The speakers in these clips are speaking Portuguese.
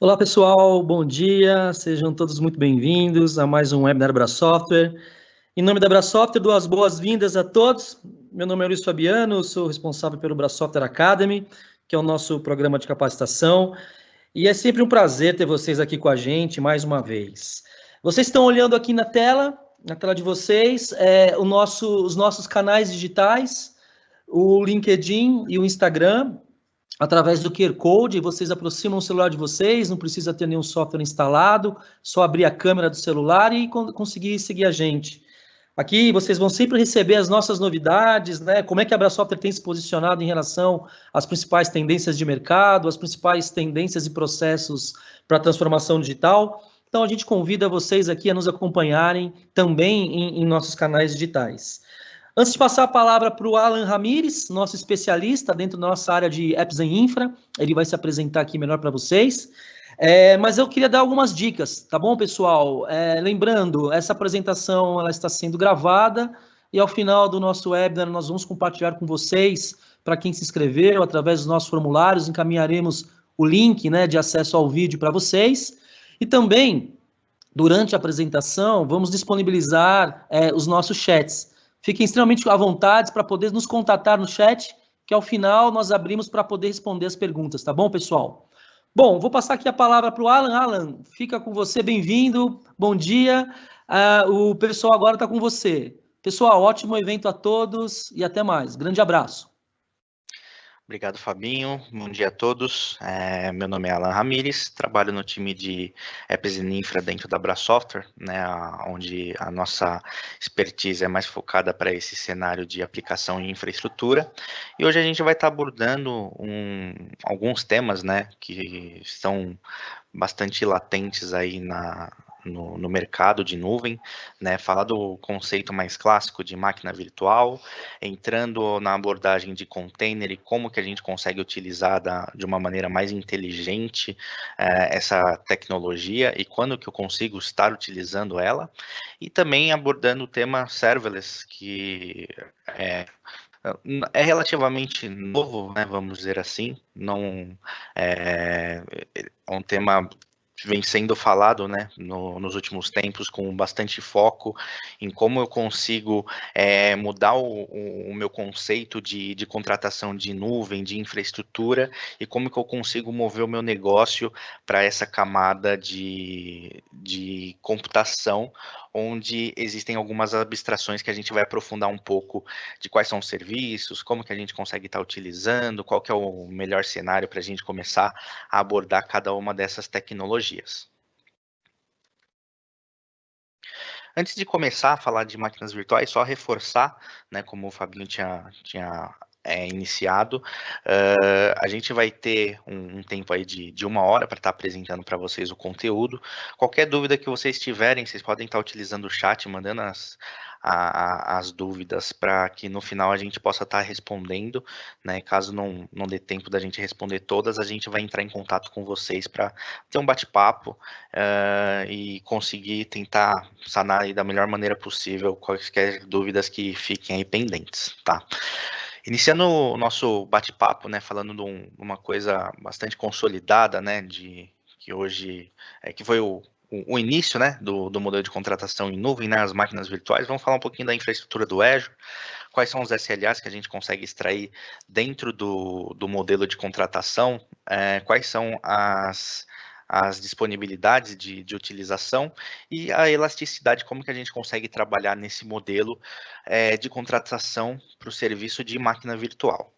Olá pessoal, bom dia, sejam todos muito bem-vindos a mais um webinar Bra Software. Em nome da Bra Software, dou as boas-vindas a todos. Meu nome é Luiz Fabiano, sou responsável pelo Bra Software Academy, que é o nosso programa de capacitação, e é sempre um prazer ter vocês aqui com a gente mais uma vez. Vocês estão olhando aqui na tela de vocês, os nossos canais digitais, o LinkedIn e o Instagram. Através do QR Code, vocês aproximam o celular de vocês, não precisa ter nenhum software instalado, só abrir a câmera do celular e conseguir seguir a gente. Aqui vocês vão sempre receber as nossas novidades, né? Como é que a Bra Software tem se posicionado em relação às principais tendências de mercado, as principais tendências e processos para a transformação digital. Então a gente convida vocês aqui a nos acompanharem também em nossos canais digitais. Antes de passar a palavra para o Alan Ramires, nosso especialista dentro da nossa área de Apps em Infra, ele vai se apresentar aqui melhor para vocês. Mas eu queria dar algumas dicas, tá bom, pessoal? Lembrando, essa apresentação ela está sendo gravada e ao final do nosso webinar nós vamos compartilhar com vocês, para quem se inscreveu, através dos nossos formulários, encaminharemos o link, né, de acesso ao vídeo para vocês. E também, durante a apresentação, vamos disponibilizar os nossos chats. Fiquem extremamente à vontade para poder nos contatar no chat, que ao final nós abrimos para poder responder as perguntas, tá bom, pessoal? Bom, vou passar aqui a palavra para o Alan. Alan, fica com você, bem-vindo, bom dia. O pessoal agora está com você. Pessoal, ótimo evento a todos e até mais. Grande abraço. Obrigado, Fabinho. Bom dia a todos. Meu nome é Alan Ramires, trabalho no time de Apps em Infra dentro da Bra Software, né, onde a nossa expertise é mais focada para esse cenário de aplicação e infraestrutura. E hoje a gente vai estar abordando alguns temas, né, que estão bastante latentes aí no mercado de nuvem, né? Falar do conceito mais clássico de máquina virtual, entrando na abordagem de container e como que a gente consegue utilizar de uma maneira mais inteligente essa tecnologia e quando que eu consigo estar utilizando ela, e também abordando o tema serverless, que é relativamente novo, né, vamos dizer assim, não é um tema que vem sendo falado, né, nos últimos tempos, com bastante foco em como eu consigo mudar o meu conceito de contratação de nuvem, de infraestrutura, e como que eu consigo mover o meu negócio para essa camada de computação, onde existem algumas abstrações que a gente vai aprofundar um pouco de quais são os serviços, como que a gente consegue estar utilizando, qual que é o melhor cenário para a gente começar a abordar cada uma dessas tecnologias. Antes de começar a falar de máquinas virtuais, só reforçar, né, como o Fabinho tinha iniciado, a gente vai ter um tempo aí de 1 hora para estar apresentando para vocês o conteúdo. Qualquer dúvida que vocês tiverem, vocês podem estar utilizando o chat, mandando as dúvidas para que no final a gente possa estar respondendo, né? Caso não dê tempo da gente responder todas, a gente vai entrar em contato com vocês para ter um bate-papo e conseguir tentar sanar aí da melhor maneira possível quaisquer dúvidas que fiquem aí pendentes, tá? Iniciando o nosso bate-papo, né, falando de uma coisa bastante consolidada, né, que hoje que foi o início, né, do modelo de contratação em nuvem, né, as máquinas virtuais. Vamos falar um pouquinho da infraestrutura do Azure, quais são os SLAs que a gente consegue extrair dentro do modelo de contratação, quais são as disponibilidades de utilização e a elasticidade, como que a gente consegue trabalhar nesse modelo de contratação para o serviço de máquina virtual.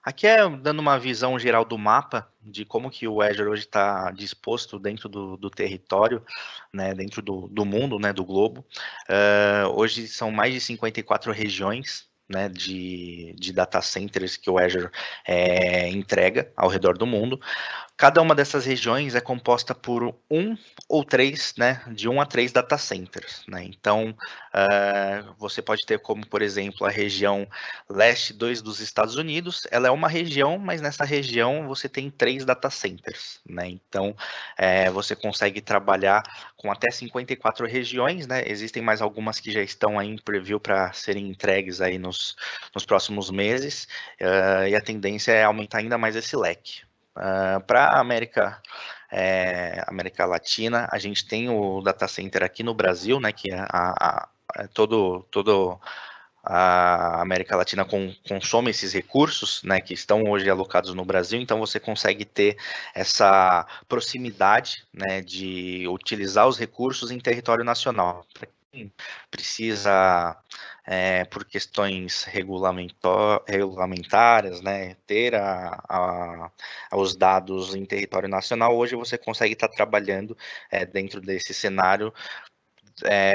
Aqui é dando uma visão geral do mapa de como que o Azure hoje está disposto dentro do território, né, dentro do mundo, né, do globo. Hoje são mais de 54 regiões, né, de data centers que o Azure entrega ao redor do mundo. Cada uma dessas regiões é composta por 1 ou 3, né, de 1 a 3 data centers, né? Então, você pode ter como, por exemplo, a região leste 2 dos Estados Unidos. Ela é uma região, mas nessa região você tem 3 data centers, né? Então, você consegue trabalhar com até 54 regiões, né? Existem mais algumas que já estão aí em preview para serem entregues aí nos próximos meses, e a tendência é aumentar ainda mais esse leque. Para a América Latina, a gente tem o data center aqui no Brasil, né, que todo a América Latina consome esses recursos, né, que estão hoje alocados no Brasil, então você consegue ter essa proximidade, né, de utilizar os recursos em território nacional. Para quem precisa, por questões regulamentárias, né, ter os dados em território nacional, hoje você consegue estar trabalhando dentro desse cenário,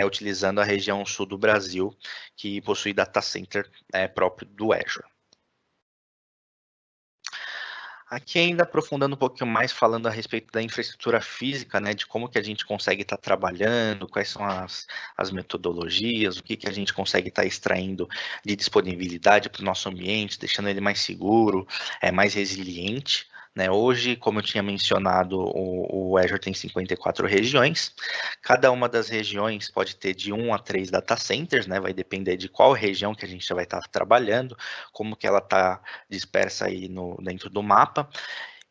utilizando a região sul do Brasil, que possui data center próprio do Azure. Aqui ainda aprofundando um pouquinho mais, falando a respeito da infraestrutura física, né, de como que a gente consegue estar trabalhando, quais são as metodologias, o que a gente consegue estar extraindo de disponibilidade para o nosso ambiente, deixando ele mais seguro, mais resiliente. Né? Hoje, como eu tinha mencionado, o Azure tem 54 regiões. Cada uma das regiões pode ter de 1 a 3 data centers, né? Vai depender de qual região que a gente vai estar trabalhando, como que ela está dispersa aí dentro do mapa.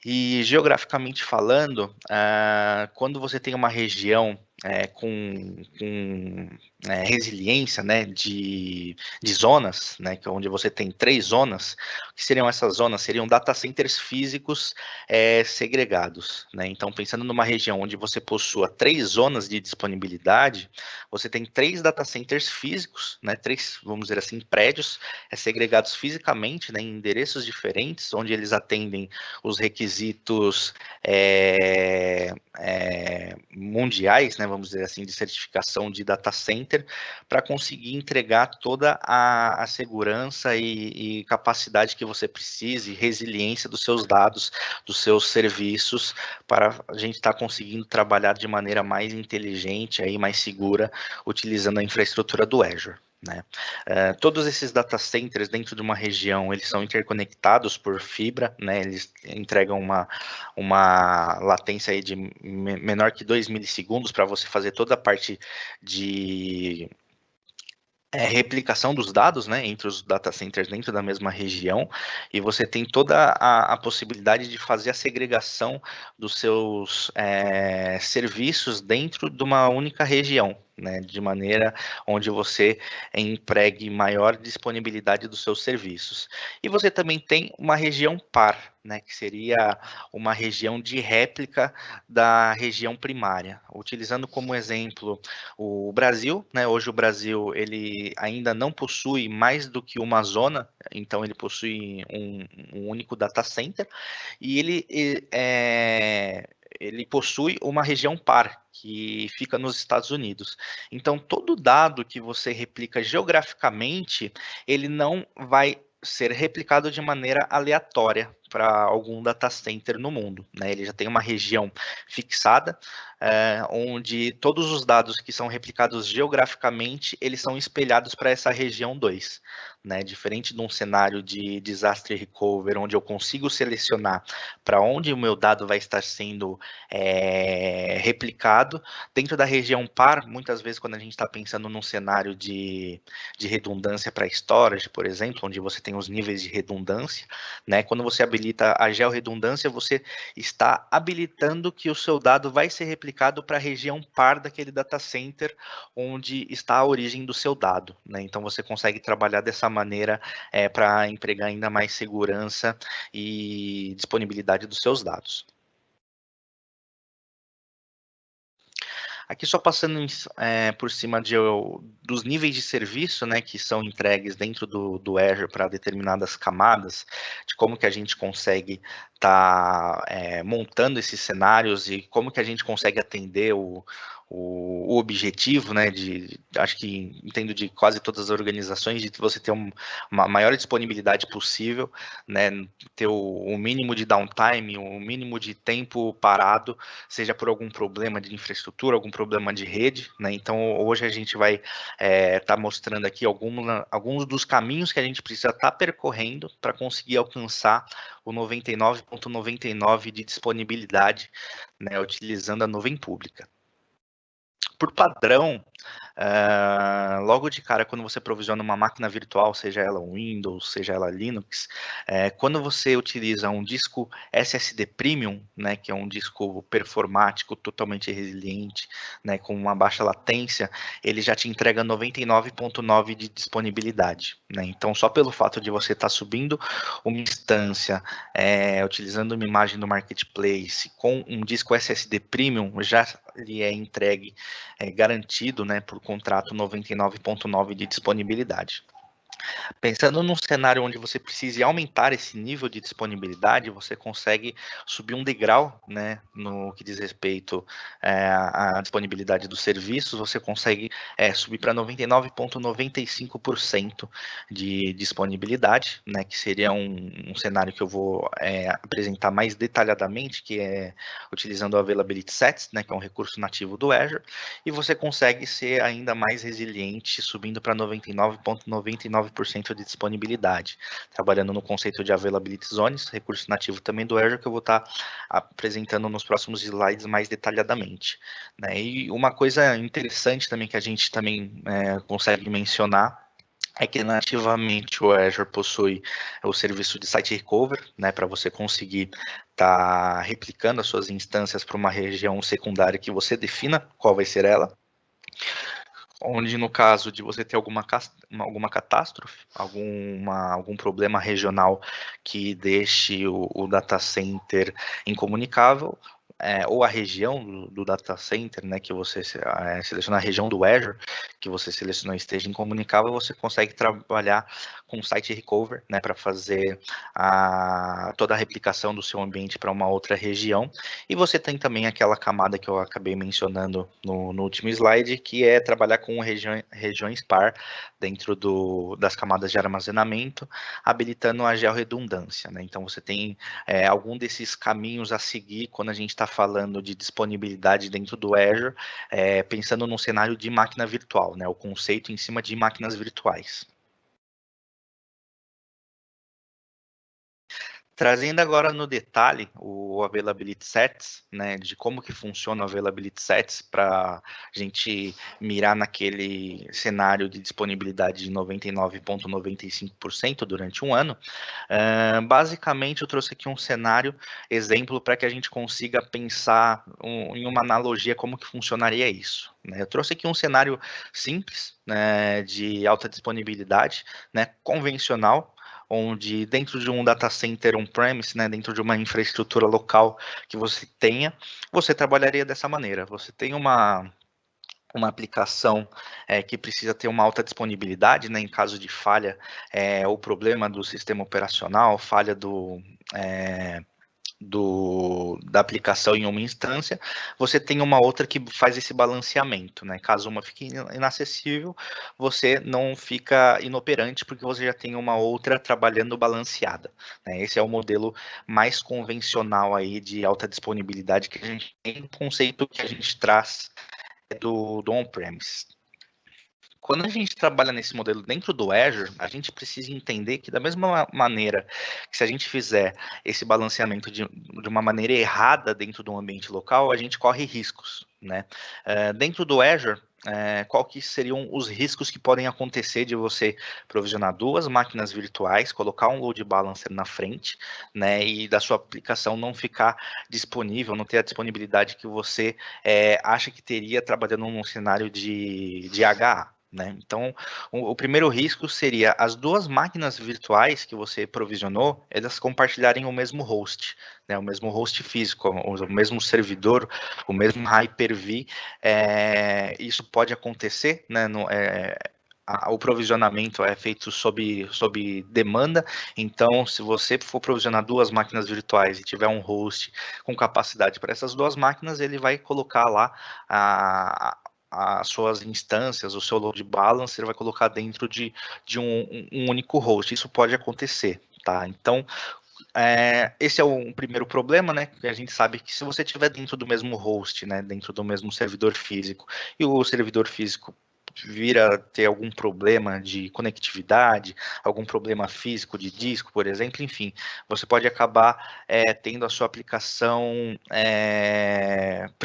E geograficamente falando, quando você tem uma região com resiliência, né, de zonas, né, que é onde você tem 3 zonas, o que seriam essas zonas? Seriam data centers físicos segregados, né? Então, pensando numa região onde você possua 3 zonas de disponibilidade, você tem 3 data centers físicos, né, 3, vamos dizer assim, prédios segregados fisicamente, né, em endereços diferentes, onde eles atendem os requisitos mundiais, né, vamos dizer assim, de certificação de data center, para conseguir entregar toda a segurança e capacidade que você precise, resiliência dos seus dados, dos seus serviços, para a gente estar conseguindo trabalhar de maneira mais inteligente, aí, mais segura, utilizando a infraestrutura do Azure. Né? Todos esses data centers dentro de uma região, eles são interconectados por fibra, né? Eles entregam uma latência aí de menor que 2 milissegundos para você fazer toda a parte de replicação dos dados, né, entre os data centers dentro da mesma região, e você tem toda a possibilidade de fazer a segregação dos seus serviços dentro de uma única região, né, de maneira onde você empregue maior disponibilidade dos seus serviços. E você também tem uma região par, né, que seria uma região de réplica da região primária. Utilizando como exemplo o Brasil, né, hoje o Brasil ele ainda não possui mais do que uma zona, então ele possui um único data center, e ele possui uma região par, que fica nos Estados Unidos. Então, todo dado que você replica geograficamente, ele não vai ser replicado de maneira aleatória para algum data center no mundo, né? Ele já tem uma região fixada, onde todos os dados que são replicados geograficamente, eles são espelhados para essa região 2, né? Diferente de um cenário de disaster recovery, onde eu consigo selecionar para onde o meu dado vai estar sendo replicado, dentro da região par, muitas vezes quando a gente está pensando num cenário de redundância para storage, por exemplo, onde você tem os níveis de redundância, né? Quando você habilita a georredundância, você está habilitando que o seu dado vai ser replicado para a região par daquele data center onde está a origem do seu dado, né? Então você consegue trabalhar dessa maneira para empregar ainda mais segurança e disponibilidade dos seus dados. Aqui só passando por cima dos níveis de serviço, né, que são entregues dentro do Azure para determinadas camadas, de como que a gente consegue estar montando esses cenários e como que a gente consegue atender o objetivo, né, acho que entendo de quase todas as organizações, de você ter uma maior disponibilidade possível, né, ter o mínimo de downtime, o mínimo de tempo parado, seja por algum problema de infraestrutura, algum problema de rede, né? Então hoje a gente vai estar mostrando aqui alguns dos caminhos que a gente precisa estar percorrendo para conseguir alcançar o 99,99 de disponibilidade, né, utilizando a nuvem pública. Por padrão, logo de cara, quando você provisiona uma máquina virtual, seja ela Windows, seja ela Linux, quando você utiliza um disco SSD Premium, né, que é um disco performático, totalmente resiliente, né, com uma baixa latência, ele já te entrega 99,9 de disponibilidade, né? Então, só pelo fato de você estar subindo uma instância, utilizando uma imagem do Marketplace com um disco SSD Premium, já lhe é entregue, garantido, né, por contrato 99,9 de disponibilidade. Pensando num cenário onde você precise aumentar esse nível de disponibilidade, você consegue subir um degrau, né, no que diz respeito à disponibilidade dos serviços, você consegue subir para 99,95% de disponibilidade, né, que seria um cenário que eu vou apresentar mais detalhadamente, que é utilizando o Availability Sets, né, que é um recurso nativo do Azure, e você consegue ser ainda mais resiliente, subindo para 99,99% de disponibilidade, trabalhando no conceito de Availability Zones, recurso nativo também do Azure, que eu vou estar apresentando nos próximos slides mais detalhadamente, né? E uma coisa interessante também que a gente também consegue mencionar é que nativamente o Azure possui o serviço de Site Recover, né, para você conseguir estar replicando as suas instâncias para uma região secundária que você defina qual vai ser ela, onde no caso de você ter alguma catástrofe, algum problema regional que deixe o data center incomunicável, ou a região do data center, né, que você seleciona a região do Azure, que você selecionou esteja incomunicável, você consegue trabalhar com o Site Recover, né, para fazer toda a replicação do seu ambiente para uma outra região. E você tem também aquela camada que eu acabei mencionando no último slide, que é trabalhar com regiões par dentro das camadas de armazenamento, habilitando a georredundância, né? Então você tem algum desses caminhos a seguir quando a gente está falando de disponibilidade dentro do Azure, pensando num cenário de máquina virtual, né? O conceito em cima de máquinas virtuais. Trazendo agora no detalhe o Availability Sets, né, de como que funciona o Availability Sets para a gente mirar naquele cenário de disponibilidade de 99,95% durante um ano. Basicamente, eu trouxe aqui um cenário, exemplo, para que a gente consiga pensar em uma analogia como que funcionaria isso, né? Eu trouxe aqui um cenário simples, né, de alta disponibilidade, né, convencional, onde dentro de um data center on-premise, né, dentro de uma infraestrutura local que você tenha, você trabalharia dessa maneira. Você tem uma aplicação que precisa ter uma alta disponibilidade, né, em caso de falha ou problema do sistema operacional, falha da aplicação em uma instância, você tem uma outra que faz esse balanceamento, né? Caso uma fique inacessível, você não fica inoperante porque você já tem uma outra trabalhando balanceada, né? Esse é o modelo mais convencional aí de alta disponibilidade que a gente tem, um conceito que a gente traz do on-premise. Quando a gente trabalha nesse modelo dentro do Azure, a gente precisa entender que da mesma maneira que se a gente fizer esse balanceamento de uma maneira errada dentro do ambiente local, a gente corre riscos, né? Dentro do Azure, qual que seriam os riscos que podem acontecer de você provisionar duas máquinas virtuais, colocar um load balancer na frente, né, e da sua aplicação não ficar disponível, não ter a disponibilidade que você acha que teria trabalhando num cenário de HA. Né? Então, o primeiro risco seria as duas máquinas virtuais que você provisionou, elas compartilharem o mesmo host, né? O mesmo host físico, o mesmo servidor, o mesmo Hyper-V. Isso pode acontecer, né? O provisionamento é feito sob demanda, então se você for provisionar duas máquinas virtuais e tiver um host com capacidade para essas duas máquinas, ele vai colocar lá as suas instâncias, o seu load balancer vai colocar dentro de um único host. Isso pode acontecer, tá? Então, esse é um primeiro problema, né? A gente sabe que se você estiver dentro do mesmo host, né, dentro do mesmo servidor físico, e o servidor físico vir a ter algum problema de conectividade, algum problema físico de disco, por exemplo, enfim, você pode acabar tendo a sua aplicação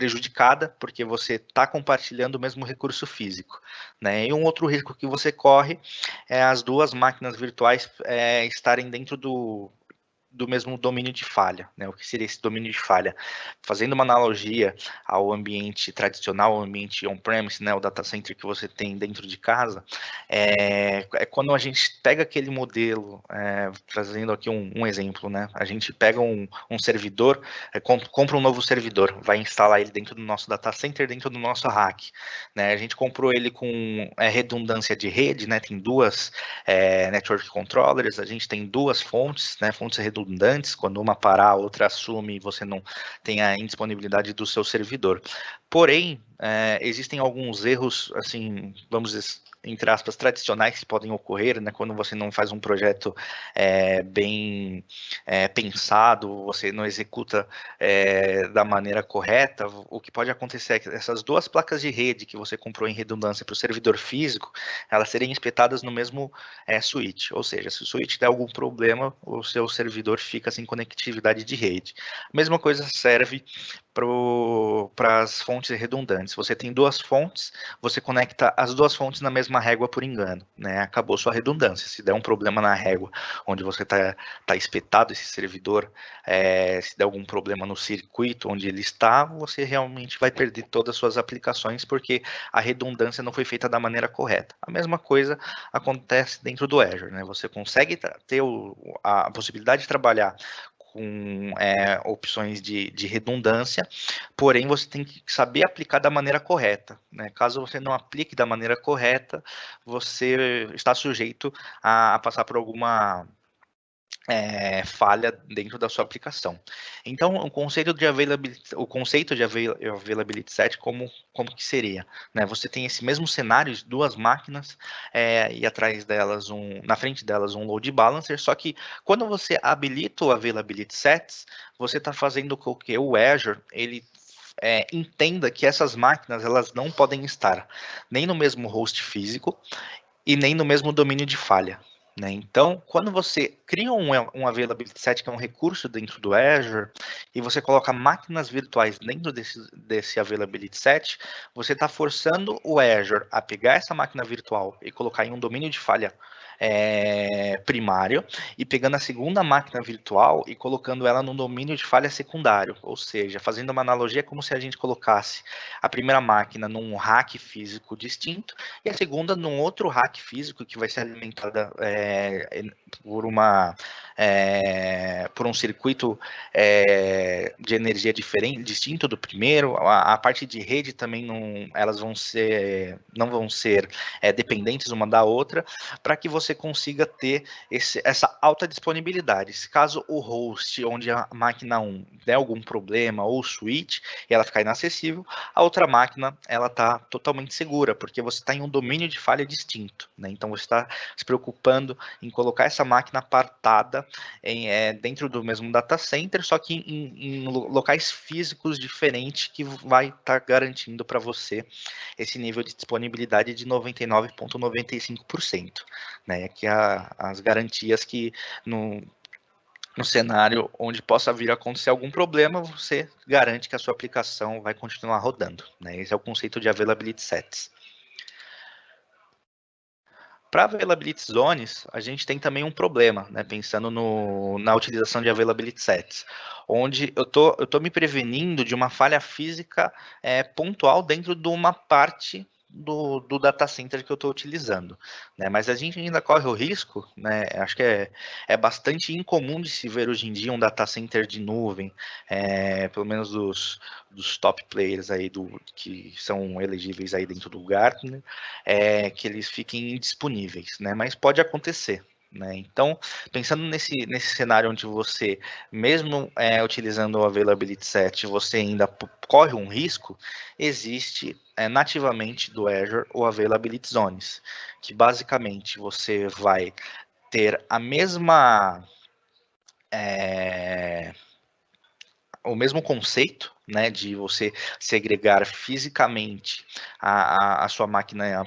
prejudicada, porque você está compartilhando o mesmo recurso físico, né? E um outro risco que você corre é as duas máquinas virtuais estarem dentro do mesmo domínio de falha, né? O que seria esse domínio de falha? Fazendo uma analogia ao ambiente tradicional, ao ambiente on-premise, né? O data center que você tem dentro de casa, é quando a gente pega aquele modelo, trazendo aqui um exemplo, né? A gente pega um servidor, compra um novo servidor, vai instalar ele dentro do nosso data center, dentro do nosso rack, né? A gente comprou ele com redundância de rede, né? Tem duas network controllers, a gente tem duas fontes, né? Fontes redundantes, quando uma parar, a outra assume e você não tem a indisponibilidade do seu servidor. Porém, existem alguns erros, assim, vamos dizer, entre aspas, tradicionais que podem ocorrer, né, quando você não faz um projeto bem pensado, você não executa da maneira correta. O que pode acontecer é que essas duas placas de rede que você comprou em redundância para o servidor físico, elas serem espetadas no mesmo switch, ou seja, se o switch der algum problema, o seu servidor fica sem conectividade de rede. A mesma coisa serve para as fontes redundantes. Você tem duas fontes, você conecta as duas fontes na mesma régua por engano, né? Acabou sua redundância. Se der um problema na régua onde você tá espetado esse servidor, se der algum problema no circuito onde ele está, você realmente vai perder todas as suas aplicações porque a redundância não foi feita da maneira correta. A mesma coisa acontece dentro do Azure, né? Você consegue ter a possibilidade de trabalhar com opções de redundância, porém você tem que saber aplicar da maneira correta, né? Caso você não aplique da maneira correta, você está sujeito a passar por alguma falha dentro da sua aplicação. Então, o conceito de availability set, como que seria? Né? Você tem esse mesmo cenário de duas máquinas e atrás delas na frente delas um load balancer, só que quando você habilita o availability sets, você está fazendo com que o Azure ele entenda que essas máquinas elas não podem estar nem no mesmo host físico e nem no mesmo domínio de falha. Né? Então, quando você cria um availability set, que é um recurso dentro do Azure, e você coloca máquinas virtuais dentro desse availability set, você está forçando o Azure a pegar essa máquina virtual e colocar em um domínio de falha primário, e pegando a segunda máquina virtual e colocando ela num domínio de falha secundário, ou seja, fazendo uma analogia como se a gente colocasse a primeira máquina num rack físico distinto e a segunda num outro rack físico que vai ser alimentada por um circuito de energia diferente, distinto do primeiro. A parte de rede também elas não vão ser dependentes uma da outra, para que você consiga ter essa alta disponibilidade. Se caso o host onde a máquina 1 der algum problema ou o switch e ela ficar inacessível, a outra máquina ela está totalmente segura, porque você está em um domínio de falha distinto, né? Então você está se preocupando em colocar essa máquina apartada dentro do mesmo data center, só que em locais físicos diferentes, que vai estar garantindo para você esse nível de disponibilidade de 99,95%, né? Que as garantias que no cenário onde possa vir a acontecer algum problema, você garante que a sua aplicação vai continuar rodando, né? Esse é o conceito de availability sets. Para availability zones, a gente tem também um problema, né? Pensando na utilização de availability sets, onde eu tô me prevenindo de uma falha física pontual dentro de uma parte do data center que eu estou utilizando, né? Mas a gente ainda corre o risco, né? Acho que é bastante incomum de se ver hoje em dia um data center de nuvem, pelo menos dos top players aí que são elegíveis aí dentro do Gartner, que eles fiquem indisponíveis, né? Mas pode acontecer. Né? Então, pensando nesse cenário onde você, mesmo utilizando o availability set, você ainda corre um risco, existe nativamente do Azure o availability zones, que basicamente você vai ter o mesmo conceito, né, de você segregar fisicamente a sua máquina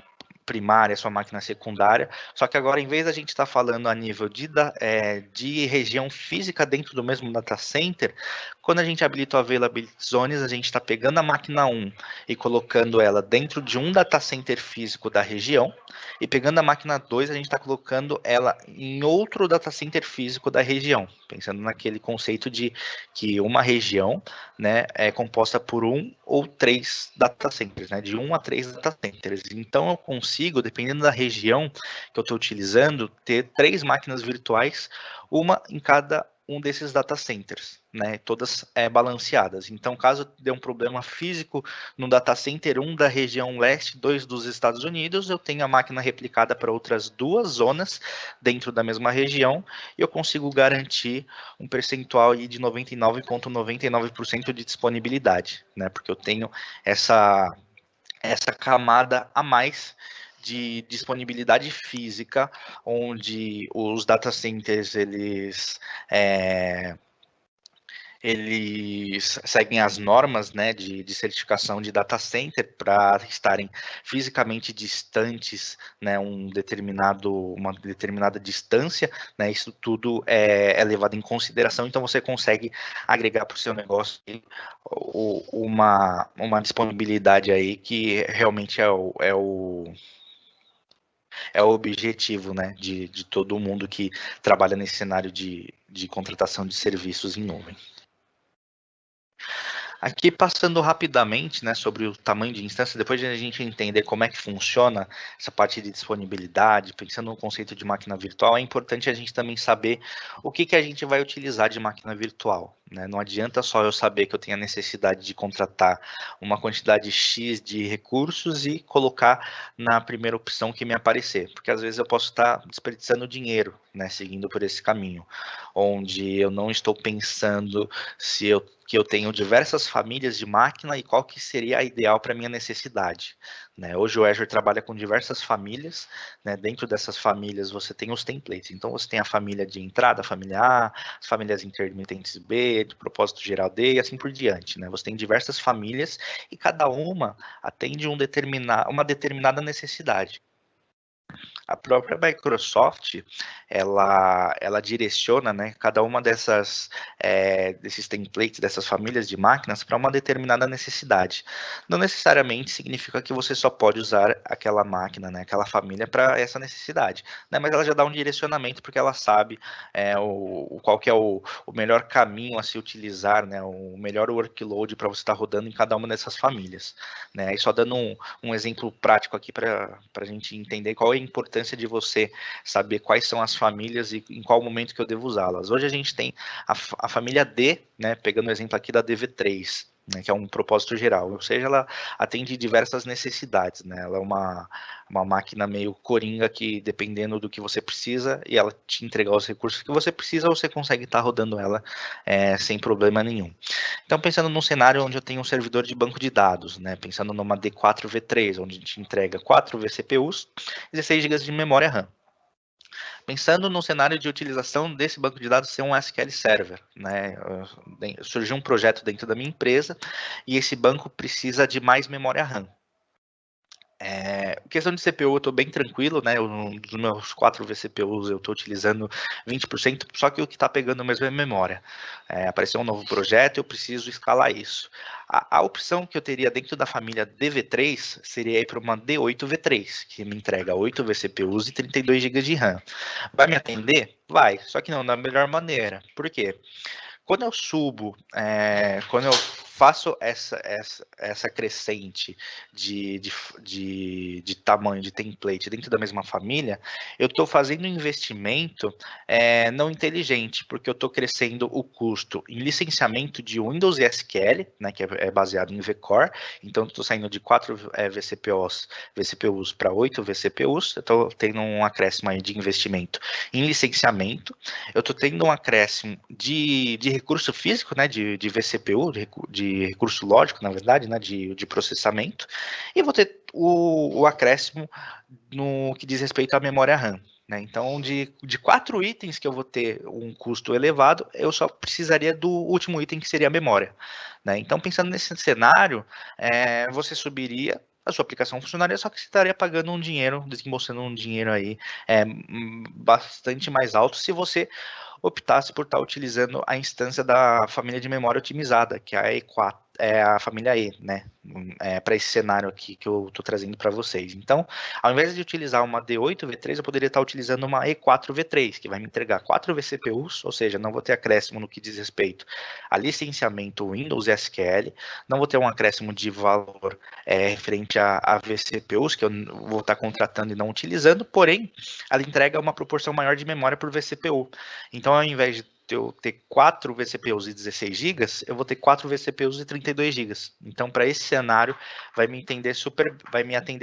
primária, sua máquina secundária, só que agora, em vez da gente estar falando a nível de região física dentro do mesmo data center, quando a gente habilita o Availability Zones, a gente está pegando a máquina 1 e colocando ela dentro de um data center físico da região, e pegando a máquina 2, a gente está colocando ela em outro data center físico da região, pensando naquele conceito de que uma região, né, é composta por 1 ou 3 data centers, né, de 1 a 3 data centers. Então eu consigo, dependendo da região que eu estou utilizando, ter 3 máquinas virtuais, uma em cada um desses data centers, né, todas balanceadas. Então, caso dê um problema físico no data center 1 da região leste, 2 dos Estados Unidos, eu tenho a máquina replicada para outras 2 zonas dentro da mesma região, e eu consigo garantir um percentual aí de 99,99% de disponibilidade, né, porque eu tenho essa camada a mais de disponibilidade física, onde os data centers eles seguem as normas, né, de certificação de data center para estarem fisicamente distantes, né, uma determinada distância, né, isso tudo é levado em consideração, então você consegue agregar para o seu negócio uma disponibilidade aí que realmente é o objetivo, né, de todo mundo que trabalha nesse cenário de contratação de serviços em nuvem. Aqui, passando rapidamente, né, sobre o tamanho de instância, depois de a gente entender como é que funciona essa parte de disponibilidade, pensando no conceito de máquina virtual, é importante a gente também saber o que a gente vai utilizar de máquina virtual, né? Não adianta só eu saber que eu tenho a necessidade de contratar uma quantidade X de recursos e colocar na primeira opção que me aparecer, porque às vezes eu posso estar desperdiçando dinheiro, né, seguindo por esse caminho, onde eu não estou pensando que eu tenho diversas famílias de máquina e qual que seria a ideal para minha necessidade, né? Hoje o Azure trabalha com diversas famílias, né? Dentro dessas famílias você tem os templates, então você tem a família de entrada, a família A, as famílias intermitentes B, de propósito geral D e assim por diante, né? Você tem diversas famílias e cada uma atende uma determinada necessidade. A própria Microsoft, ela direciona, né, cada uma desses templates, dessas famílias de máquinas para uma determinada necessidade. Não necessariamente significa que você só pode usar aquela máquina, né, aquela família para essa necessidade, né, mas ela já dá um direcionamento porque ela sabe qual que é o melhor caminho a se utilizar, né, o melhor workload para você estar rodando em cada uma dessas famílias, né. E só dando um exemplo prático aqui para a gente entender qual é a importância de você saber quais são as famílias e em qual momento que eu devo usá-las. Hoje a gente tem a família D, né, pegando o exemplo aqui da DV3, né, que é um propósito geral, ou seja, ela atende diversas necessidades, né, ela é uma máquina meio coringa que, dependendo do que você precisa, e ela te entregar os recursos que você precisa, você consegue estar rodando ela sem problema nenhum. Então, pensando num cenário onde eu tenho um servidor de banco de dados, né, pensando numa D4V3, onde a gente entrega 4 vCPUs, 16 GB de memória RAM. Pensando no cenário de utilização desse banco de dados ser um SQL Server, né? Surgiu um projeto dentro da minha empresa e esse banco precisa de mais memória RAM. Questão de CPU, eu estou bem tranquilo, né? Dos meus 4 vCPUs eu estou utilizando 20%, só que o que está pegando mesmo é memória. Apareceu um novo projeto, eu preciso escalar isso. A opção que eu teria dentro da família DV3 seria ir para uma D8V3, que me entrega 8 vCPUs e 32 GB de RAM. Vai me atender? Vai, só que não da melhor maneira. Por quê? Quando eu subo, quando eu faço essa crescente de tamanho de template dentro da mesma família, eu estou fazendo um investimento não inteligente, porque eu estou crescendo o custo em licenciamento de Windows e SQL, né, que é baseado em vCore, então estou saindo de 4 vCPUs para 8 vCPUs, eu estou tendo um acréscimo aí de investimento em licenciamento, eu estou tendo um acréscimo de recurso físico, né, de vCPU, de recurso lógico, na verdade, né, de processamento, e vou ter o acréscimo no que diz respeito à memória RAM. Né? Então, de 4 itens que eu vou ter um custo elevado, eu só precisaria do último item, que seria a memória. Né? Então, pensando nesse cenário, você subiria a sua aplicação funcionaria, só que você estaria pagando um dinheiro, desembolsando um dinheiro aí bastante mais alto se você optasse por estar utilizando a instância da família de memória otimizada, que é a E4, é a família E, né? Para esse cenário aqui que eu estou trazendo para vocês. Então, ao invés de utilizar uma D8V3, eu poderia estar utilizando uma E4V3, que vai me entregar 4 vCPUs, ou seja, não vou ter acréscimo no que diz respeito a licenciamento Windows e SQL, não vou ter um acréscimo de valor referente a vCPUs, que eu vou estar contratando e não utilizando, porém, ela entrega uma proporção maior de memória por vCPU. Então, ao invés de eu ter 4 vCPUs e 16 GB, eu vou ter 4 vCPUs e 32 GB. Então, para esse cenário, vai me atender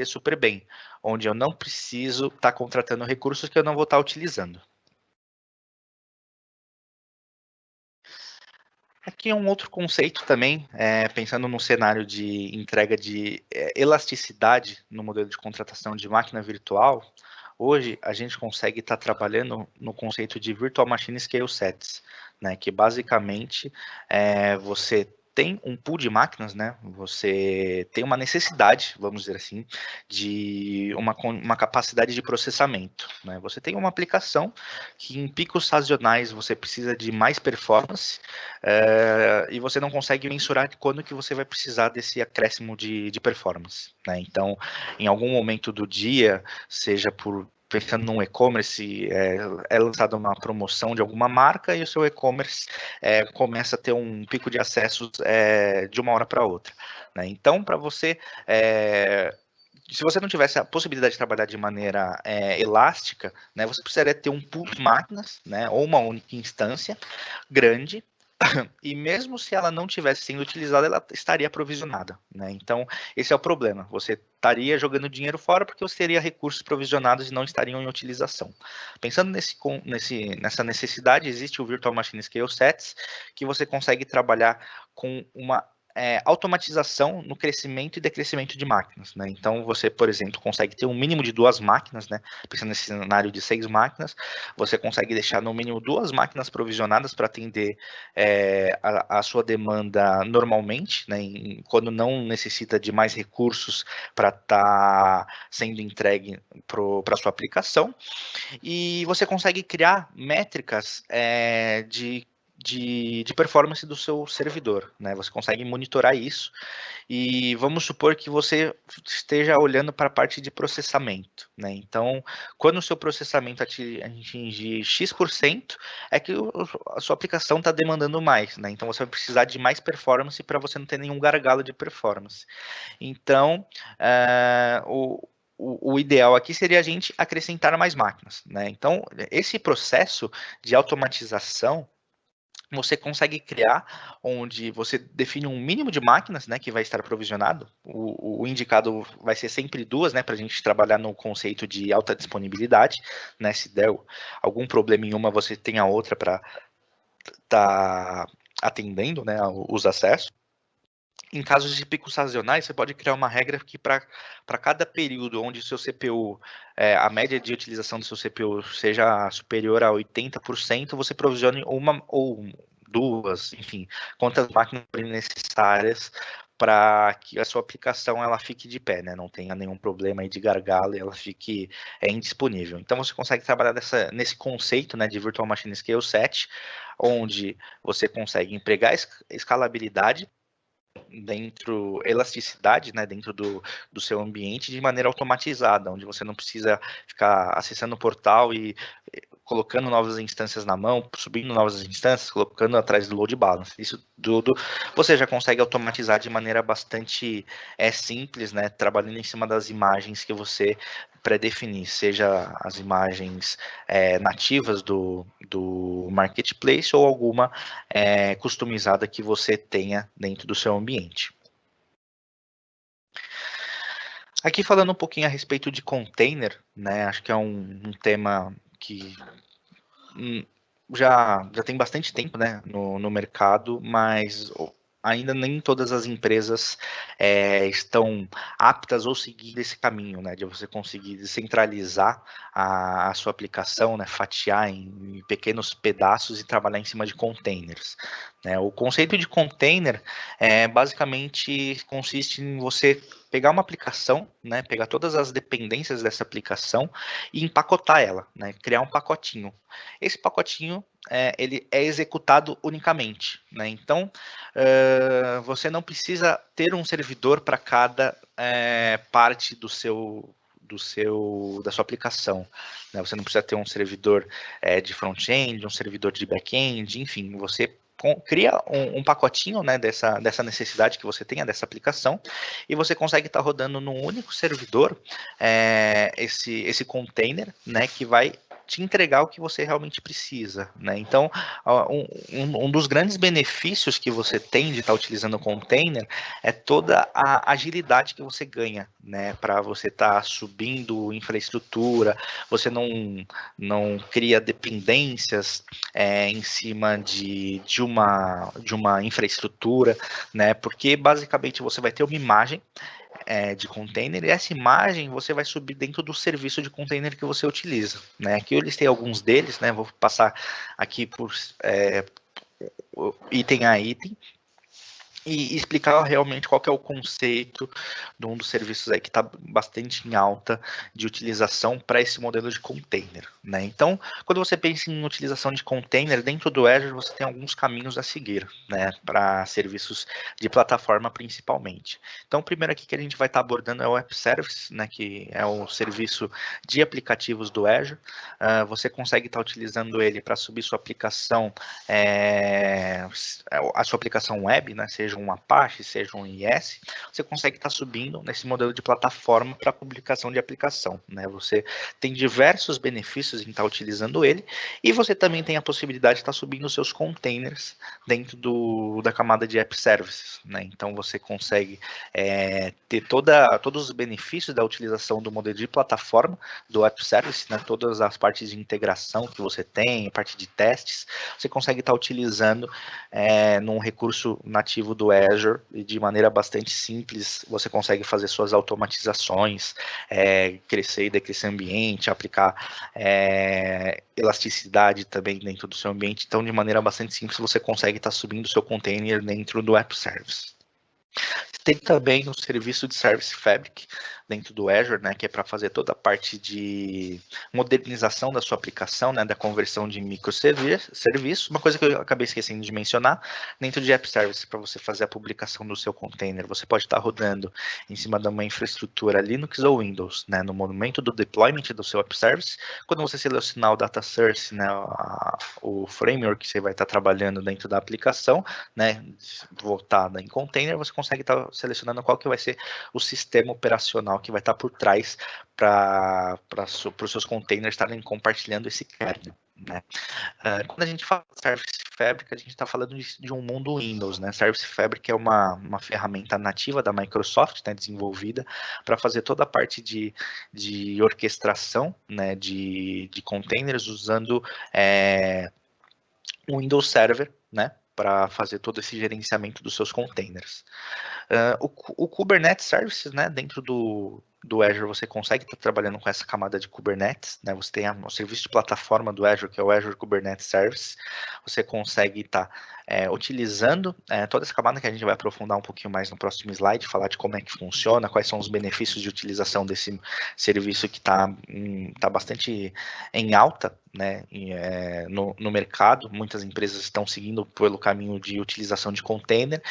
super bem, onde eu não preciso estar contratando recursos que eu não vou estar utilizando. Aqui é um outro conceito também, pensando no cenário de entrega de elasticidade no modelo de contratação de máquina virtual. Hoje, a gente consegue estar trabalhando no conceito de Virtual Machine Scale Sets, né, que basicamente você tem um pool de máquinas, né, você tem uma necessidade, vamos dizer assim, de uma capacidade de processamento. Né, você tem uma aplicação que em picos sazonais você precisa de mais performance e você não consegue mensurar quando que você vai precisar desse acréscimo de performance. Né, então, em algum momento do dia, seja pensando num e-commerce, é lançada uma promoção de alguma marca e o seu e-commerce começa a ter um pico de acessos de uma hora para outra. Né? Então, para você, se você não tivesse a possibilidade de trabalhar de maneira elástica, né, você precisaria ter um pool de máquinas, né, ou uma única instância grande, e mesmo se ela não estivesse sendo utilizada, ela estaria provisionada. Né? Então, esse é o problema. Você estaria jogando dinheiro fora porque você teria recursos provisionados e não estariam em utilização. Pensando nessa necessidade, existe o Virtual Machine Scale Sets, que você consegue trabalhar com uma automatização no crescimento e decrescimento de máquinas. Né? Então, você, por exemplo, consegue ter um mínimo de 2 máquinas, né? Pensando nesse cenário de 6 máquinas, você consegue deixar no mínimo 2 máquinas provisionadas para atender a sua demanda normalmente, né? Quando não necessita de mais recursos para estar sendo entregue para a sua aplicação. E você consegue criar métricas de performance do seu servidor, né? Você consegue monitorar isso e vamos supor que você esteja olhando para a parte de processamento, né? Então, quando o seu processamento atingir X%, é que a sua aplicação está demandando mais, né? Então, você vai precisar de mais performance para você não ter nenhum gargalo de performance. Então, o ideal aqui seria a gente acrescentar mais máquinas, né? Então, esse processo de automatização você consegue criar onde você define um mínimo de máquinas, né, que vai estar provisionado. O indicado vai ser sempre 2, né, para a gente trabalhar no conceito de alta disponibilidade, né, se der algum problema em uma, você tem a outra para estar atendendo, né, os acessos. Em casos de picos sazonais, você pode criar uma regra que para cada período onde o seu CPU, a média de utilização do seu CPU seja superior a 80%, você provisione uma ou 2, enfim, quantas máquinas forem necessárias para que a sua aplicação ela fique de pé, né? Não tenha nenhum problema aí de gargalo e ela fique indisponível. Então você consegue trabalhar nesse conceito, né, de Virtual Machine Scale Set, onde você consegue empregar escalabilidade elasticidade, né, dentro do seu ambiente de maneira automatizada, onde você não precisa ficar acessando o portal e colocando novas instâncias na mão, subindo novas instâncias, colocando atrás do load balance. Isso tudo você já consegue automatizar de maneira bastante simples, né, trabalhando em cima das imagens que você pré-definir, seja as imagens nativas do marketplace ou alguma customizada que você tenha dentro do seu ambiente. Aqui falando um pouquinho a respeito de container, né, acho que é um tema que já tem bastante tempo, né, no mercado, mas ainda nem todas as empresas estão aptas ou seguindo esse caminho, né, de você conseguir descentralizar a sua aplicação, né, fatiar em pequenos pedaços e trabalhar em cima de containers. né? O conceito de container basicamente consiste em você pegar uma aplicação, né, pegar todas as dependências dessa aplicação e empacotar ela, né, criar um pacotinho. Esse pacotinho ele é executado unicamente, né? Então você não precisa ter um servidor para cada parte da sua aplicação, né? Você não precisa ter um servidor de front-end, um servidor de back-end, enfim, você cria um pacotinho, né, dessa necessidade que você tenha dessa aplicação, e você consegue estar rodando num único servidor esse container, né, que vai te entregar o que você realmente precisa, né? Então, um dos grandes benefícios que você tem de estar utilizando o container é toda a agilidade que você ganha, né? Para você estar subindo infraestrutura, você não cria dependências em cima de uma infraestrutura, né? Porque basicamente você vai ter uma imagem de container, e essa imagem você vai subir dentro do serviço de container que você utiliza, né? Aqui eu listei alguns deles, né? Vou passar aqui por item a item e explicar realmente qual que é o conceito de um dos serviços aí que está bastante em alta de utilização para esse modelo de container, né? Então, quando você pensa em utilização de container dentro do Azure, você tem alguns caminhos a seguir, né? Para serviços de plataforma principalmente. Então, o primeiro aqui que a gente vai estar abordando é o App Service, né? Que é o serviço de aplicativos do Azure. Você consegue estar utilizando ele para subir sua aplicação, a sua aplicação web, né? Seja um Apache, seja um IS, você consegue estar subindo nesse modelo de plataforma para publicação de aplicação, né? Você tem diversos benefícios em estar utilizando ele, e você também tem a possibilidade de estar subindo os seus containers dentro da camada de App Services, né? Então você consegue ter todos os benefícios da utilização do modelo de plataforma do App Service, né? Todas as partes de integração que você tem, a parte de testes, você consegue estar utilizando num recurso nativo do Azure, e de maneira bastante simples você consegue fazer suas automatizações, crescer e decrescer ambiente, aplicar elasticidade também dentro do seu ambiente. Então, de maneira bastante simples, você consegue estar subindo o seu container dentro do App Service. Tem também o serviço de Service Fabric dentro do Azure, né, que é para fazer toda a parte de modernização da sua aplicação, né, da conversão de microserviços. Uma coisa que eu acabei esquecendo de mencionar, dentro de App Service, para você fazer a publicação do seu container, você pode estar rodando em cima de uma infraestrutura Linux ou Windows, né, no momento do deployment do seu App Service. Quando você selecionar o data source, né, o framework que você vai estar trabalhando dentro da aplicação, né, voltada em container, você consegue estar selecionando qual que vai ser o sistema operacional que vai estar por trás para os seus containers estarem compartilhando esse kernel, né? Quando a gente fala de Service Fabric, a gente está falando de um mundo Windows, né? Service Fabric é uma ferramenta nativa da Microsoft, né, desenvolvida para fazer toda a parte de orquestração, né, de containers usando o Windows Server, né, para fazer todo esse gerenciamento dos seus containers. O Kubernetes Services, né, dentro do Azure, você consegue estar trabalhando com essa camada de Kubernetes, né? Você tem o serviço de plataforma do Azure, que é o Azure Kubernetes Service. Você consegue estar utilizando toda essa camada, que a gente vai aprofundar um pouquinho mais no próximo slide, falar de como é que funciona, quais são os benefícios de utilização desse serviço que está bastante em alta, né, no mercado. Muitas empresas estão seguindo pelo caminho de utilização de container,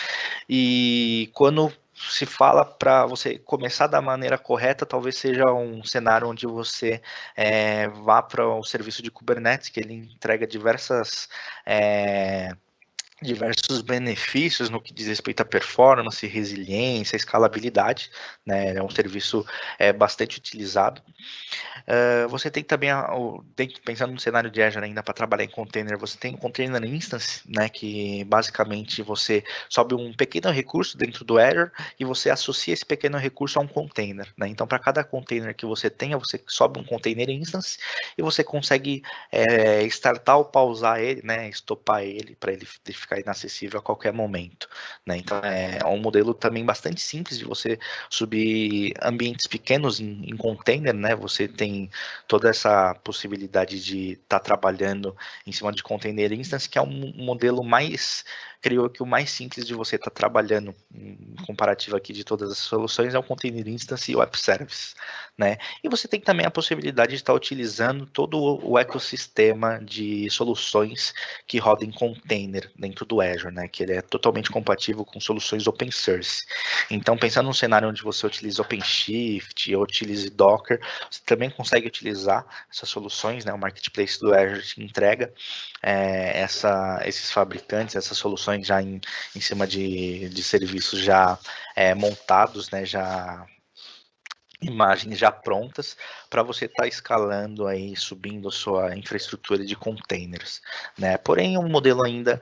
e quando se fala para você começar da maneira correta, talvez seja um cenário onde você vá para o serviço de Kubernetes, que ele entrega diversos benefícios no que diz respeito à performance, resiliência, escalabilidade, né? É um serviço bastante utilizado. Você tem também, pensando no cenário de Azure ainda para trabalhar em container, você tem o Container Instance, né, que basicamente você sobe um pequeno recurso dentro do Azure e você associa esse pequeno recurso a um container, né? Então, para cada container que você tenha, você sobe um Container Instance e você consegue startar ou pausar ele, né, estopar ele para ele ficar inacessível a qualquer momento, né? Então, é um modelo também bastante simples de você subir ambientes pequenos em container, né? Você tem toda essa possibilidade de estar trabalhando em cima de Container Instance, que é um modelo mais criou que o mais simples de você estar trabalhando, um comparativo aqui de todas as soluções, é o Container Instance e o App Service, né? E você tem também a possibilidade de estar utilizando todo o ecossistema de soluções que rodam em container dentro do Azure, né? Que ele é totalmente compatível com soluções open source. Então, pensando num cenário onde você utiliza OpenShift ou utilize Docker, você também consegue utilizar essas soluções, né? O Marketplace do Azure te entrega esses fabricantes, essas soluções já em cima de serviços já montados, né? Já imagens já prontas para você estar escalando aí, subindo a sua infraestrutura de containers, né? Porém, um modelo ainda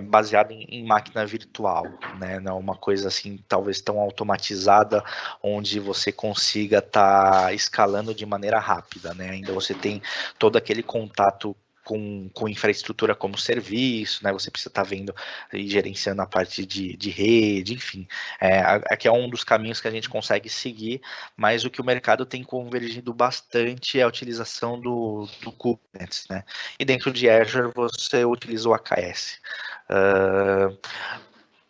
baseado em máquina virtual, né? Não uma coisa assim, talvez tão automatizada, onde você consiga estar escalando de maneira rápida, né? Ainda você tem todo aquele contato com infraestrutura como serviço, né? Você precisa estar vendo e gerenciando a parte de rede, enfim. Aqui é um dos caminhos que a gente consegue seguir, mas o que o mercado tem convergido bastante é a utilização do Kubernetes, né? E dentro de Azure você utiliza o AKS.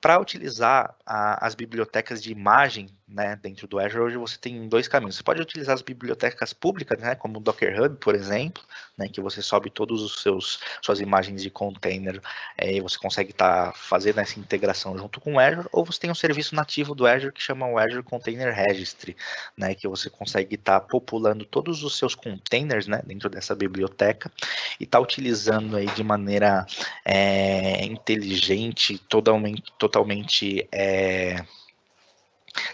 Para utilizar as bibliotecas de imagem, né, dentro do Azure, hoje você tem dois caminhos. Você pode utilizar as bibliotecas públicas, né, como o Docker Hub, por exemplo, né, que você sobe todos os suas imagens de container e você consegue estar fazendo essa integração junto com o Azure, ou você tem um serviço nativo do Azure que chama o Azure Container Registry, né, que você consegue estar populando todos os seus containers, né, dentro dessa biblioteca e está utilizando aí de maneira inteligente, totalmente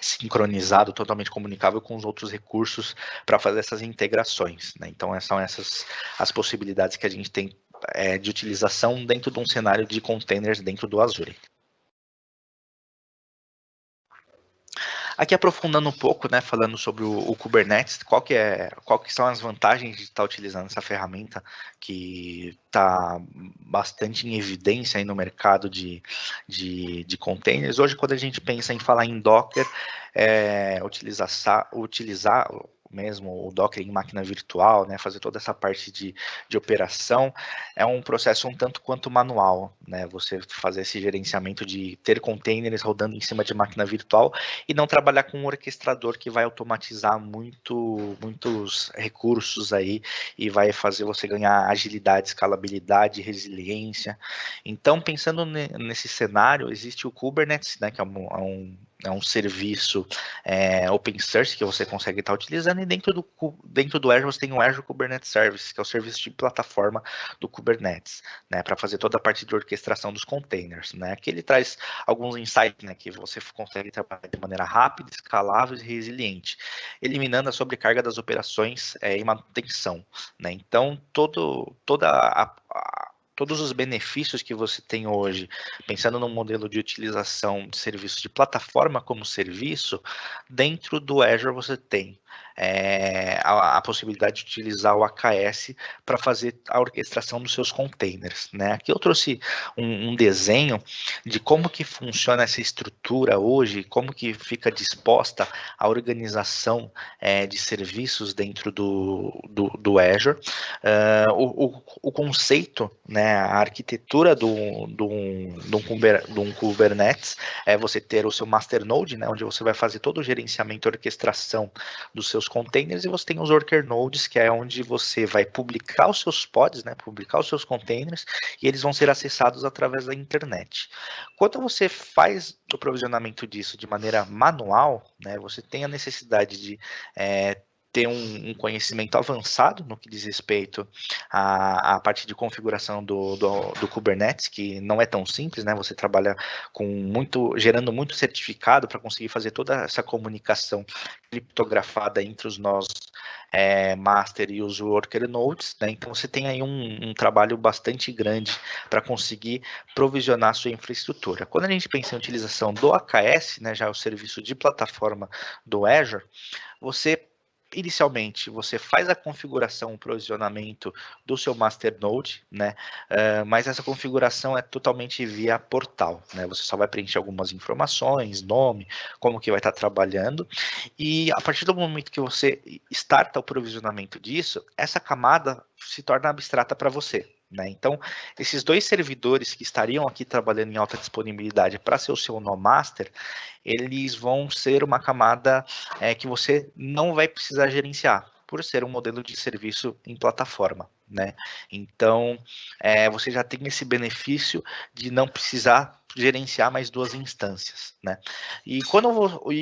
sincronizado, totalmente comunicável com os outros recursos para fazer essas integrações, né? Então, são essas as possibilidades que a gente tem de utilização dentro de um cenário de containers dentro do Azure. Aqui aprofundando um pouco, né, falando sobre o Kubernetes, qual que são as vantagens de estar utilizando essa ferramenta que está bastante em evidência aí no mercado de containers. Hoje, quando a gente pensa em falar em Docker, utilizar mesmo o Docker em máquina virtual, né, fazer toda essa parte de operação, é um processo um tanto quanto manual, né, você fazer esse gerenciamento de ter containers rodando em cima de máquina virtual e não trabalhar com um orquestrador que vai automatizar muitos recursos aí e vai fazer você ganhar agilidade, escalabilidade, resiliência. Então, pensando nesse cenário, existe o Kubernetes, né, que é um serviço open source que você consegue estar utilizando, e dentro do Azure você tem o Azure Kubernetes Service, que é o serviço de plataforma do Kubernetes, né, para fazer toda a parte de orquestração dos containers, né, que ele traz alguns insights, né, que você consegue trabalhar de maneira rápida, escalável e resiliente, eliminando a sobrecarga das operações e manutenção, né. Então, todos os benefícios que você tem hoje, pensando no modelo de utilização de serviços de plataforma como serviço, dentro do Azure você tem a possibilidade de utilizar o AKS para fazer a orquestração dos seus containers, né? Aqui eu trouxe um desenho de como que funciona essa estrutura hoje, como que fica disposta a organização de serviços dentro do Azure. O conceito, né, a arquitetura de um Kubernetes é você ter o seu masternode, né, onde você vai fazer todo o gerenciamento e orquestração dos seus containers, e você tem os worker nodes, que é onde você vai publicar os seus pods, né, publicar os seus containers, e eles vão ser acessados através da internet. Quando você faz o provisionamento disso de maneira manual, né, você tem a necessidade de ter um conhecimento avançado no que diz respeito à parte de configuração do Kubernetes, que não é tão simples, né? Você trabalha gerando muito certificado para conseguir fazer toda essa comunicação criptografada entre os nós master e os worker nodes, né? Então você tem aí um trabalho bastante grande para conseguir provisionar a sua infraestrutura. Quando a gente pensa em utilização do AKS, né, já o serviço de plataforma do Azure, inicialmente, você faz a configuração, o provisionamento do seu masternode, né? Mas essa configuração é totalmente via portal, né? Você só vai preencher algumas informações, nome, como que vai estar trabalhando, e a partir do momento que você starta o provisionamento disso, essa camada se torna abstrata para você. né? Então, esses 2 servidores que estariam aqui trabalhando em alta disponibilidade para ser o seu nó master, eles vão ser uma camada que você não vai precisar gerenciar, por ser um modelo de serviço em plataforma, né? Então, você já tem esse benefício de não precisar gerenciar mais 2 instâncias, né? E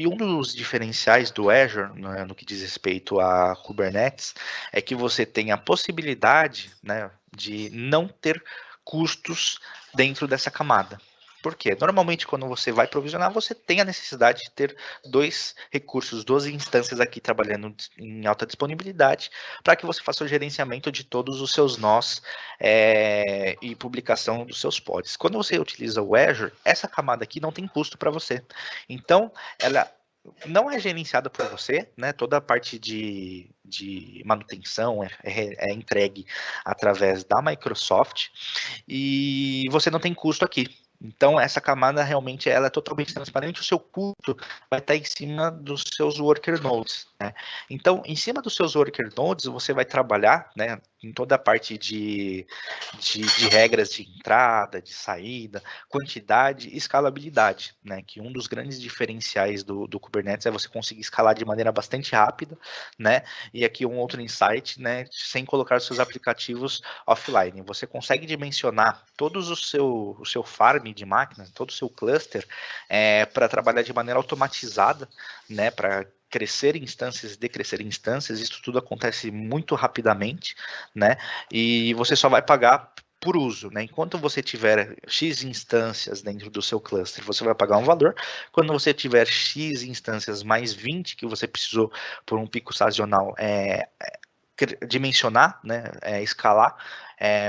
um dos diferenciais do Azure, né, no que diz respeito a Kubernetes, é que você tem a possibilidade, né, de não ter custos dentro dessa camada. Por quê? Normalmente, quando você vai provisionar, você tem a necessidade de ter 2 recursos, 2 instâncias aqui trabalhando em alta disponibilidade, para que você faça o gerenciamento de todos os seus nós e publicação dos seus pods. Quando você utiliza o Azure, essa camada aqui não tem custo para você. Então, ela não é gerenciada por você, né? Toda a parte de manutenção é entregue através da Microsoft e você não tem custo aqui. Então, essa camada realmente ela é totalmente transparente, o seu custo vai estar em cima dos seus worker nodes, né? Então, em cima dos seus worker nodes, você vai trabalhar, né, em toda a parte de regras de entrada, de saída, quantidade e escalabilidade, né? Que um dos grandes diferenciais do Kubernetes é você conseguir escalar de maneira bastante rápida, né? E aqui um outro insight, né? Sem colocar os seus aplicativos offline. Você consegue dimensionar todos o seu farm de máquinas, todo o seu cluster, para trabalhar de maneira automatizada, né? Para crescer instâncias, decrescer instâncias, isso tudo acontece muito rapidamente, né? E você só vai pagar por uso, né? Enquanto você tiver X instâncias dentro do seu cluster, você vai pagar um valor. Quando você tiver X instâncias mais 20 que você precisou por um pico sazonal dimensionar, né, escalar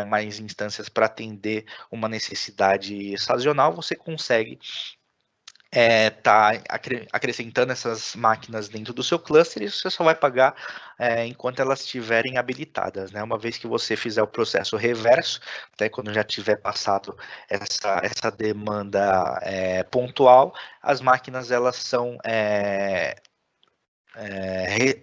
mais instâncias para atender uma necessidade sazonal, você consegue acrescentando essas máquinas dentro do seu cluster e você só vai pagar enquanto elas estiverem habilitadas, né? Uma vez que você fizer o processo reverso, até quando já tiver passado essa demanda pontual, as máquinas elas são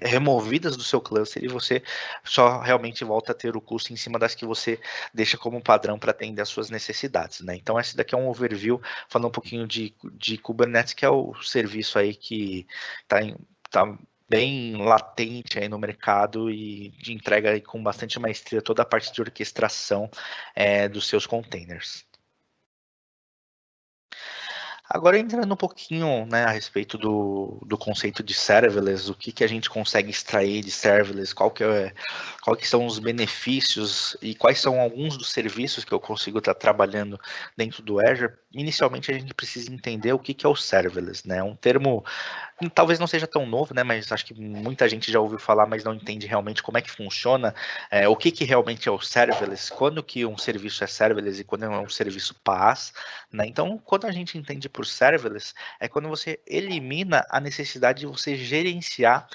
removidas do seu cluster e você só realmente volta a ter o custo em cima das que você deixa como padrão para atender às suas necessidades, né? Então esse daqui é um overview falando um pouquinho de Kubernetes, que é o serviço aí que tá bem latente aí no mercado e de entrega aí com bastante maestria toda a parte de orquestração dos seus containers. Agora, entrando um pouquinho, né, a respeito do conceito de serverless, o que a gente consegue extrair de serverless, qual que são os benefícios e quais são alguns dos serviços que eu consigo estar trabalhando dentro do Azure. Inicialmente, a gente precisa entender o que é o serverless, né? Um termo talvez não seja tão novo, né? Mas acho que muita gente já ouviu falar, mas não entende realmente como é que funciona, o que realmente é o serverless, quando que um serviço é serverless e quando é um serviço PaaS, né? Então, quando a gente entende por serverless, é quando você elimina a necessidade de você gerenciar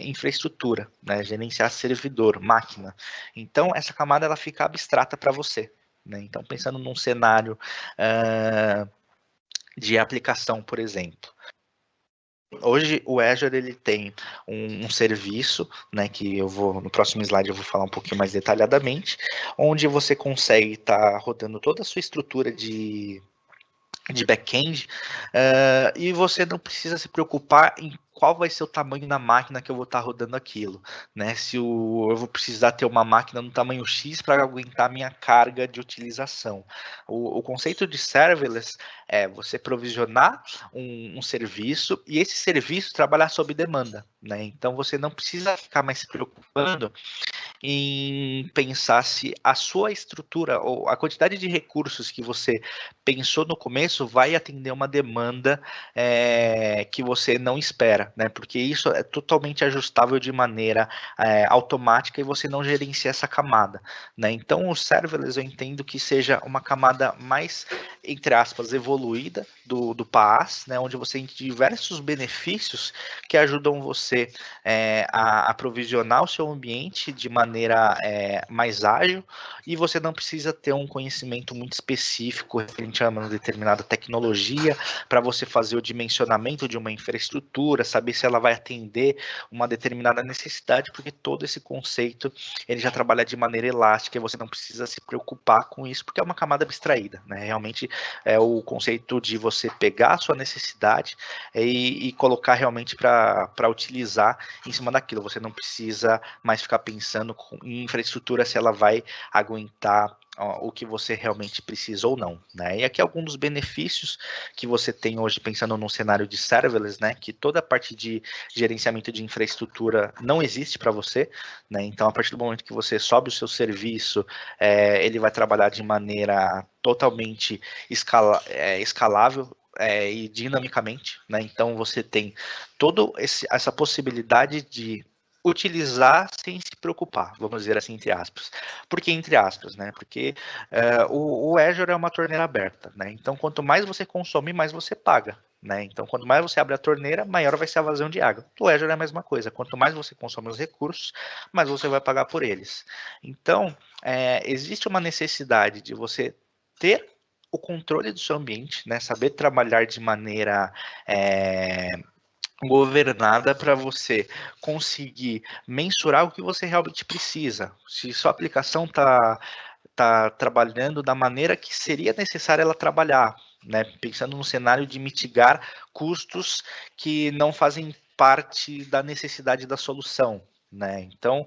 infraestrutura, né? Gerenciar servidor, máquina. Então, essa camada ela fica abstrata para você, né? Então, pensando num cenário de aplicação, por exemplo. Hoje o Azure ele tem um serviço, né, que no próximo slide eu vou falar um pouquinho mais detalhadamente, onde você consegue estar rodando toda a sua estrutura de back-end e você não precisa se preocupar em qual vai ser o tamanho da máquina que eu vou estar rodando aquilo, né? Se eu vou precisar ter uma máquina no tamanho X para aguentar a minha carga de utilização. O conceito de serverless é você provisionar um serviço e esse serviço trabalhar sob demanda, né? Então você não precisa ficar mais se preocupando em pensar se a sua estrutura ou a quantidade de recursos que você pensou no começo vai atender uma demanda que você não espera, né? Porque isso é totalmente ajustável de maneira automática e você não gerencia essa camada, né? Então, o serverless eu entendo que seja uma camada mais, entre aspas, evoluída do PaaS, né? Onde você tem diversos benefícios que ajudam você a aprovisionar o seu ambiente de maneira maneira mais ágil, e você não precisa ter um conhecimento muito específico referente a uma determinada tecnologia para você fazer o dimensionamento de uma infraestrutura, saber se ela vai atender uma determinada necessidade, porque todo esse conceito ele já trabalha de maneira elástica e você não precisa se preocupar com isso, porque é uma camada abstraída, né? Realmente é o conceito de você pegar a sua necessidade e colocar realmente para utilizar em cima daquilo. Você não precisa mais ficar pensando em infraestrutura se ela vai aguentar o que você realmente precisa ou não, né? E aqui alguns dos benefícios que você tem hoje pensando no cenário de serverless, né? Que toda a parte de gerenciamento de infraestrutura não existe para você, né? Então, a partir do momento que você sobe o seu serviço, ele vai trabalhar de maneira totalmente escalável, e dinamicamente, né? Então você tem toda essa possibilidade de utilizar sem se preocupar, vamos dizer assim, entre aspas. Por que entre aspas, né? Porque o Azure é uma torneira aberta, né? Então, quanto mais você consome, mais você paga, né? Então, quanto mais você abre a torneira, maior vai ser a vazão de água. O Azure é a mesma coisa. Quanto mais você consome os recursos, mais você vai pagar por eles. Então, existe uma necessidade de você ter o controle do seu ambiente, né? Saber trabalhar de maneira governada para você conseguir mensurar o que você realmente precisa. Se sua aplicação está trabalhando da maneira que seria necessário ela trabalhar, né? Pensando no cenário de mitigar custos que não fazem parte da necessidade da solução. Né? Então,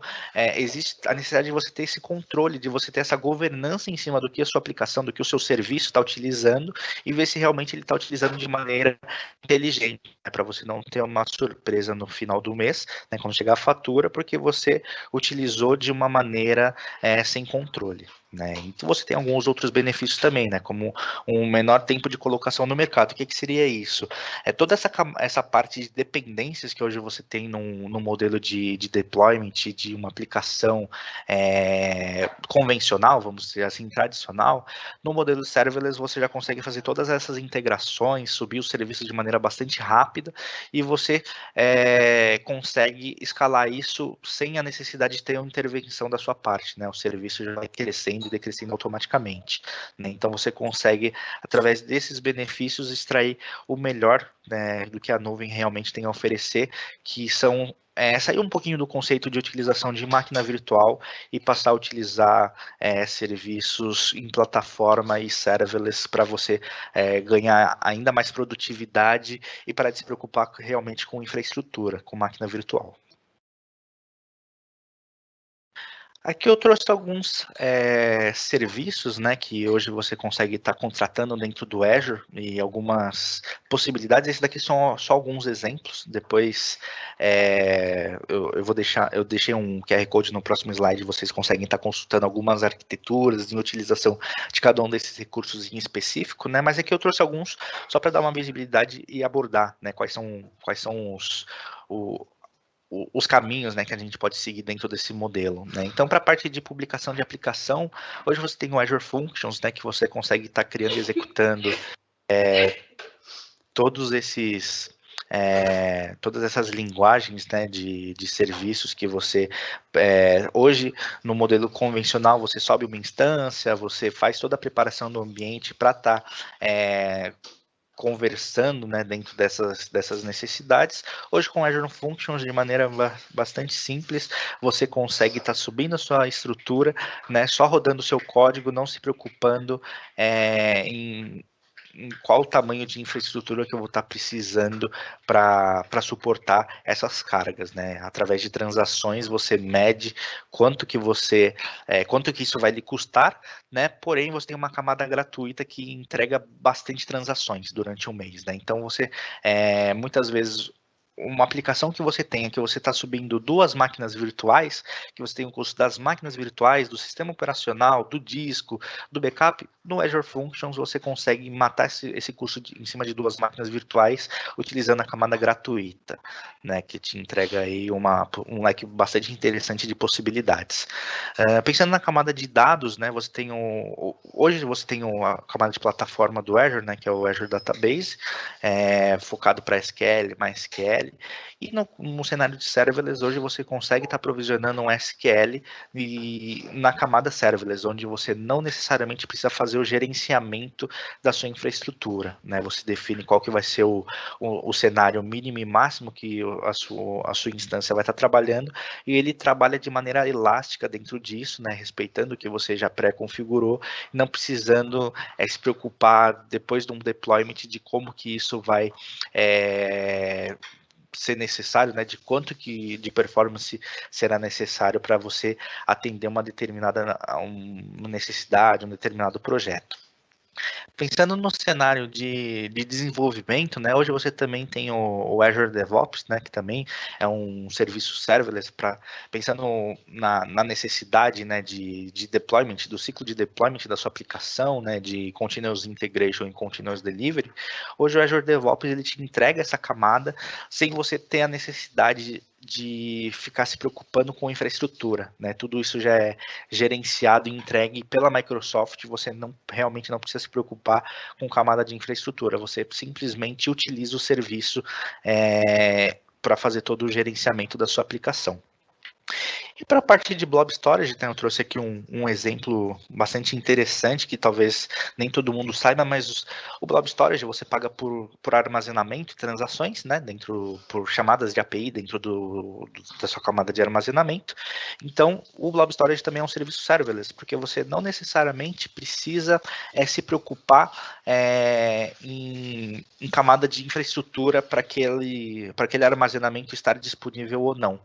existe a necessidade de você ter esse controle, de você ter essa governança em cima do que a sua aplicação, do que o seu serviço está utilizando e ver se realmente ele está utilizando de maneira inteligente, né? Para você não ter uma surpresa no final do mês, né? Quando chegar a fatura, porque você utilizou de uma maneira sem controle. Né? Então você tem alguns outros benefícios também, né? Como um menor tempo de colocação no mercado. O que seria isso? Toda essa parte de dependências que hoje você tem no modelo de deployment de uma aplicação convencional, vamos dizer assim, tradicional, no modelo serverless você já consegue fazer todas essas integrações, subir os serviços de maneira bastante rápida e você consegue escalar isso sem a necessidade de ter uma intervenção da sua parte, né? O serviço já vai crescendo e decrescendo automaticamente, né? Então você consegue, através desses benefícios, extrair o melhor, né, do que a nuvem realmente tem a oferecer, que são sair um pouquinho do conceito de utilização de máquina virtual e passar a utilizar serviços em plataforma e serverless para você ganhar ainda mais produtividade e parar de se preocupar realmente com infraestrutura, com máquina virtual. Aqui eu trouxe alguns serviços, né, que hoje você consegue estar contratando dentro do Azure e algumas possibilidades. Esse daqui são só alguns exemplos. Depois eu deixei um QR Code no próximo slide. Vocês conseguem estar consultando algumas arquiteturas em utilização de cada um desses recursos em específico, né? Mas aqui eu trouxe alguns só para dar uma visibilidade e abordar, né, quais são os caminhos, né, que a gente pode seguir dentro desse modelo, né? Então, para a parte de publicação de aplicação, hoje você tem o Azure Functions, né, que você consegue estar criando e executando todos esses todas essas linguagens, né, de serviços que você hoje no modelo convencional você sobe uma instância, você faz toda a preparação do ambiente para estar conversando, né, dentro dessas necessidades. Hoje com Azure Functions, de maneira bastante simples, você consegue estar subindo a sua estrutura, né, só rodando o seu código, não se preocupando em qual o tamanho de infraestrutura que eu vou estar precisando para suportar essas cargas, né? Através de transações você mede quanto que isso vai lhe custar, né? Porém você tem uma camada gratuita que entrega bastante transações durante um mês, né? Então você muitas vezes uma aplicação que você tenha, que você está subindo duas máquinas virtuais, que você tem o custo das máquinas virtuais, do sistema operacional, do disco, do backup, no Azure Functions você consegue matar esse custo em cima de duas máquinas virtuais utilizando a camada gratuita, né, que te entrega aí um leque bastante interessante de possibilidades. Pensando na camada de dados, né, hoje você tem a camada de plataforma do Azure, né, que é o Azure Database, focado para SQL, MySQL, SQL. E no cenário de serverless, hoje você consegue estar provisionando um SQL na camada serverless, onde você não necessariamente precisa fazer o gerenciamento da sua infraestrutura, né? Você define qual que vai ser o cenário mínimo e máximo que a sua instância vai estar trabalhando, e ele trabalha de maneira elástica dentro disso, né? Respeitando o que você já pré-configurou, não precisando se preocupar depois de um deployment de como que isso vai ser necessário, né, de quanto que de performance será necessário para você atender uma determinada uma necessidade, um determinado projeto. Pensando no cenário de desenvolvimento, né, hoje você também tem o Azure DevOps, né, que também é um serviço serverless, pensando na necessidade, né, de deployment, do ciclo de deployment da sua aplicação, né, de continuous integration e continuous delivery. Hoje o Azure DevOps ele te entrega essa camada sem você ter a necessidade de ficar se preocupando com infraestrutura, né? Tudo isso já é gerenciado e entregue pela Microsoft, você realmente não precisa se preocupar com camada de infraestrutura, você simplesmente utiliza o serviço para fazer todo o gerenciamento da sua aplicação. E para a parte de Blob Storage, eu trouxe aqui um exemplo bastante interessante, que talvez nem todo mundo saiba, mas o Blob Storage você paga por armazenamento e transações, né, por chamadas de API dentro da sua camada de armazenamento. Então, o Blob Storage também é um serviço serverless, porque você não necessariamente precisa se preocupar em camada de infraestrutura para aquele armazenamento estar disponível ou não.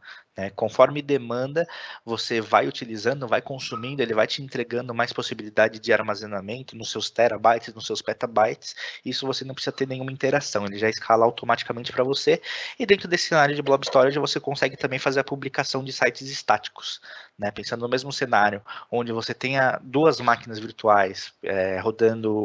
Conforme demanda, você vai utilizando, vai consumindo, ele vai te entregando mais possibilidade de armazenamento nos seus terabytes, nos seus petabytes. Isso você não precisa ter nenhuma interação, ele já escala automaticamente para você. E dentro desse cenário de Blob Storage, você consegue também fazer a publicação de sites estáticos, né? Pensando no mesmo cenário, onde você tenha duas máquinas virtuais rodando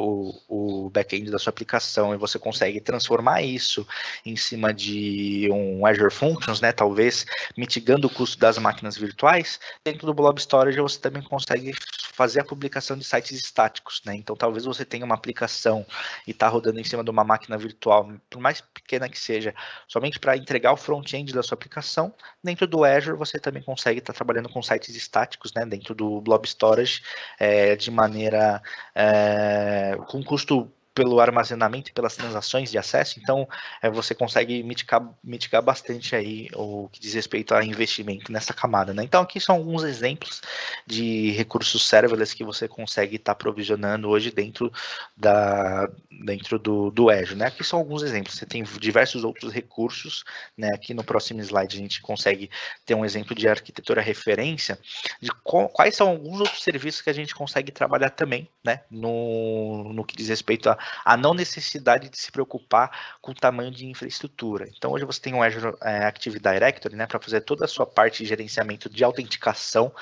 o back-end da sua aplicação, e você consegue transformar isso em cima de um Azure Functions, né? Talvez mitigando o custo das máquinas virtuais. Dentro do Blob Storage você também consegue fazer a publicação de sites estáticos, né? Então talvez você tenha uma aplicação e está rodando em cima de uma máquina virtual, por mais pequena que seja, somente para entregar o front-end da sua aplicação. Dentro do Azure você também consegue estar trabalhando com sites estáticos, né? Dentro do Blob Storage, de maneira com custo pelo armazenamento e pelas transações de acesso, então você consegue mitigar bastante aí o que diz respeito a investimento nessa camada, né? Então aqui são alguns exemplos de recursos serverless que você consegue estar provisionando hoje dentro do Azure, né? Aqui são alguns exemplos, você tem diversos outros recursos, né? Aqui no próximo slide a gente consegue ter um exemplo de arquitetura referência de quais são alguns outros serviços que a gente consegue trabalhar também, né? No que diz respeito a não necessidade de se preocupar com o tamanho de infraestrutura. Então, hoje você tem o Azure Active Directory, né, para fazer toda a sua parte de gerenciamento de autenticação.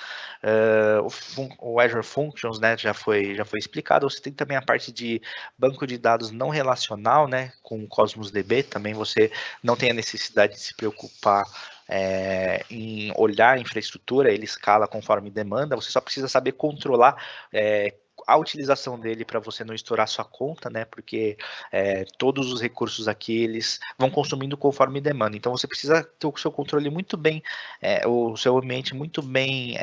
O Azure Functions, né, já foi explicado. Você tem também a parte de banco de dados não relacional, né, com o Cosmos DB. Também você não tem a necessidade de se preocupar em olhar a infraestrutura, ele escala conforme demanda. Você só precisa saber controlar a utilização dele para você não estourar sua conta, né? Porque todos os recursos aqui eles vão consumindo conforme demanda. Então você precisa ter o seu controle muito bem, o seu ambiente muito bem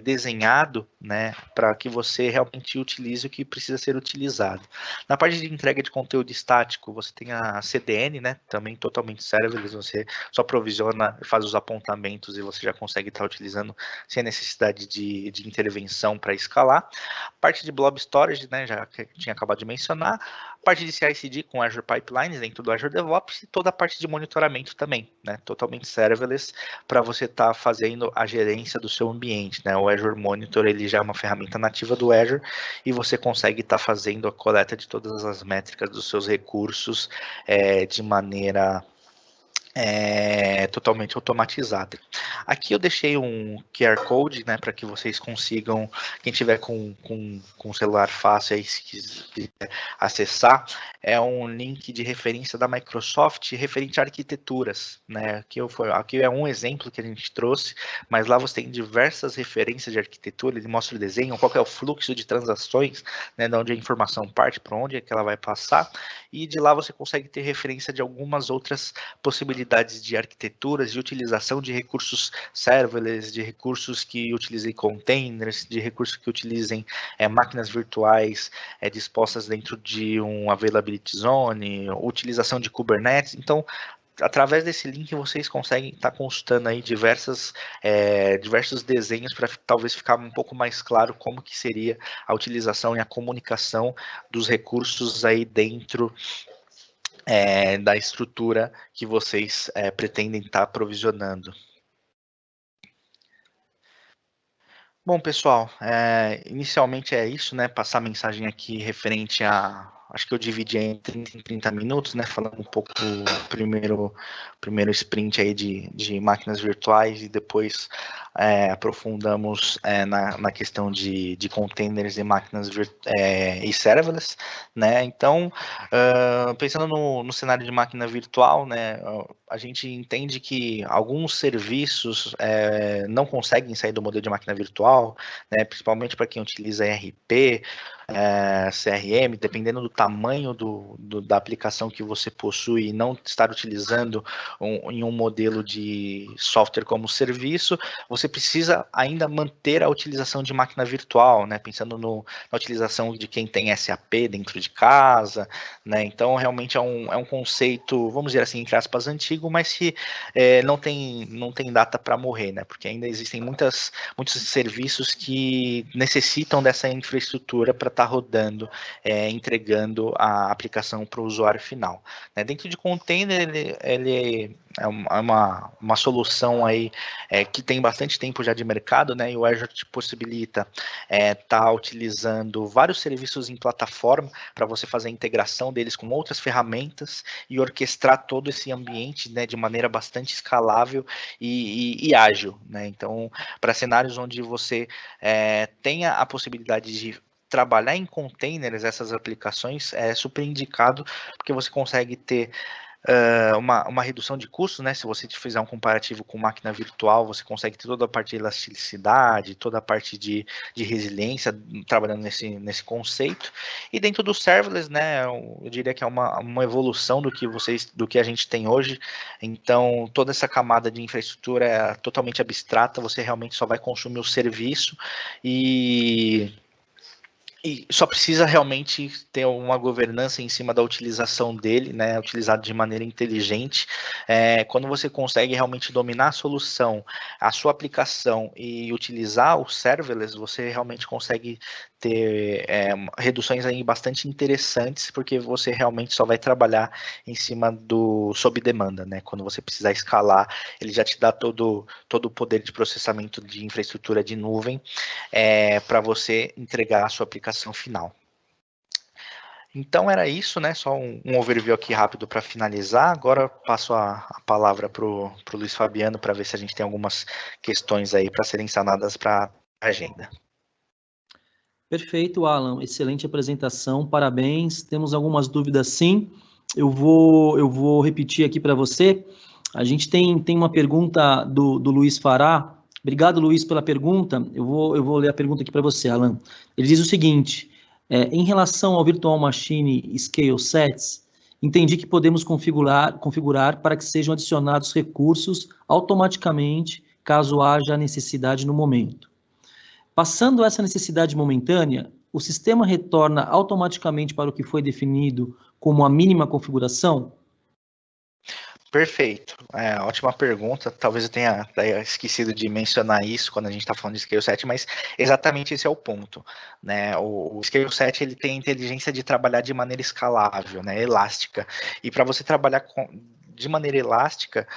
desenhado, né? Para que você realmente utilize o que precisa ser utilizado. Na parte de entrega de conteúdo estático, você tem a CDN, né? Também totalmente serverless, você só provisiona, faz os apontamentos e você já consegue estar utilizando sem a necessidade de intervenção para escalar. Parte de Blob Storage, né, já que tinha acabado de mencionar, a parte de CI/CD com Azure Pipelines dentro do Azure DevOps e toda a parte de monitoramento também, né, totalmente serverless para você estar fazendo a gerência do seu ambiente, né, o Azure Monitor ele já é uma ferramenta nativa do Azure e você consegue estar fazendo a coleta de todas as métricas dos seus recursos de maneira totalmente automatizada. Aqui eu deixei um QR Code, né, para que vocês consigam, quem tiver com celular fácil aí, se quiser acessar, é um link de referência da Microsoft referente a arquiteturas, né? Aqui é um exemplo que a gente trouxe, mas lá você tem diversas referências de arquitetura, ele mostra o desenho, qual é o fluxo de transações, né, de onde a informação parte, para onde é que ela vai passar, e de lá você consegue ter referência de algumas outras possibilidades de arquiteturas, de utilização de recursos serverless, de recursos que utilizem containers, de recursos que utilizem máquinas virtuais dispostas dentro de um availability zone, utilização de Kubernetes. Então, através desse link vocês conseguem estar consultando aí diversos desenhos para talvez ficar um pouco mais claro como que seria a utilização e a comunicação dos recursos aí dentro da estrutura que vocês pretendem estar provisionando. Bom, pessoal, inicialmente é isso, né? Passar a mensagem aqui referente a... Acho que eu dividi em 30 minutos, né? Falando um pouco do primeiro sprint aí de máquinas virtuais e depois aprofundamos na questão de containers e máquinas e serverless, né? Então, pensando no cenário de máquina virtual, né? A gente entende que alguns serviços não conseguem sair do modelo de máquina virtual, né? Principalmente para quem utiliza ERP, CRM, dependendo do tamanho da aplicação que você possui e não estar utilizando em um modelo de software como serviço, você precisa ainda manter a utilização de máquina virtual, né? Pensando na utilização de quem tem SAP dentro de casa, né? Então, realmente é um conceito, vamos dizer assim, entre aspas, antigo, mas que não tem data para morrer, né? Porque ainda existem muitos serviços que necessitam dessa infraestrutura para estar rodando, entregando a aplicação para o usuário final, né? Dentro de container, ele é uma solução aí que tem bastante tempo já de mercado, né? E o Azure te possibilita estar utilizando vários serviços em plataforma para você fazer a integração deles com outras ferramentas e orquestrar todo esse ambiente, né, de maneira bastante escalável e ágil, né? Então, para cenários onde você tenha a possibilidade de trabalhar em containers, essas aplicações é super indicado, porque você consegue ter uma redução de custos, né? Se você fizer um comparativo com máquina virtual, você consegue ter toda a parte de elasticidade, toda a parte de resiliência, trabalhando nesse conceito. E dentro do serverless, né? Eu diria que é uma evolução do que a gente tem hoje. Então, toda essa camada de infraestrutura é totalmente abstrata, você realmente só vai consumir o serviço e só precisa realmente ter uma governança em cima da utilização dele, né, utilizado de maneira inteligente. Quando você consegue realmente dominar a solução, a sua aplicação e utilizar o serverless, você realmente consegue ter reduções aí bastante interessantes, porque você realmente só vai trabalhar em cima sob demanda, né? Quando você precisar escalar, ele já te dá todo o poder de processamento de infraestrutura de nuvem para você entregar a sua aplicação final. Então era isso, né? Só um overview aqui rápido para finalizar. Agora passo a palavra para o Luiz Fabiano para ver se a gente tem algumas questões aí para serem sanadas para a agenda. Perfeito, Alan. Excelente apresentação, parabéns. Temos algumas dúvidas, sim. Eu vou repetir aqui para você. A gente tem uma pergunta do Luiz Fará. Obrigado, Luiz, pela pergunta. Eu vou ler a pergunta aqui para você, Alan. Ele diz o seguinte: em relação ao Virtual Machine Scale Sets, entendi que podemos configurar para que sejam adicionados recursos automaticamente, caso haja necessidade no momento. Passando essa necessidade momentânea, o sistema retorna automaticamente para o que foi definido como a mínima configuração? Perfeito, ótima pergunta. Talvez eu tenha esquecido de mencionar isso quando a gente está falando de Scale Set, mas exatamente esse é o ponto, né? O Scale Set ele tem a inteligência de trabalhar de maneira escalável, né? Elástica. E para você trabalhar de maneira elástica,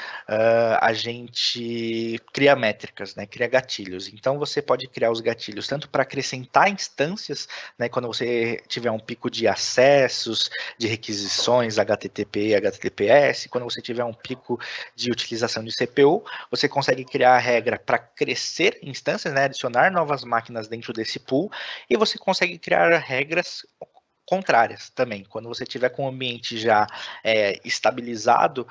a gente cria métricas, né, cria gatilhos. Então, você pode criar os gatilhos tanto para acrescentar instâncias, né, quando você tiver um pico de acessos, de requisições, HTTP, HTTPS, quando você tiver um pico de utilização de CPU, você consegue criar a regra para crescer instâncias, né, adicionar novas máquinas dentro desse pool, e você consegue criar regras contrárias também. Quando você tiver com o ambiente já estabilizado,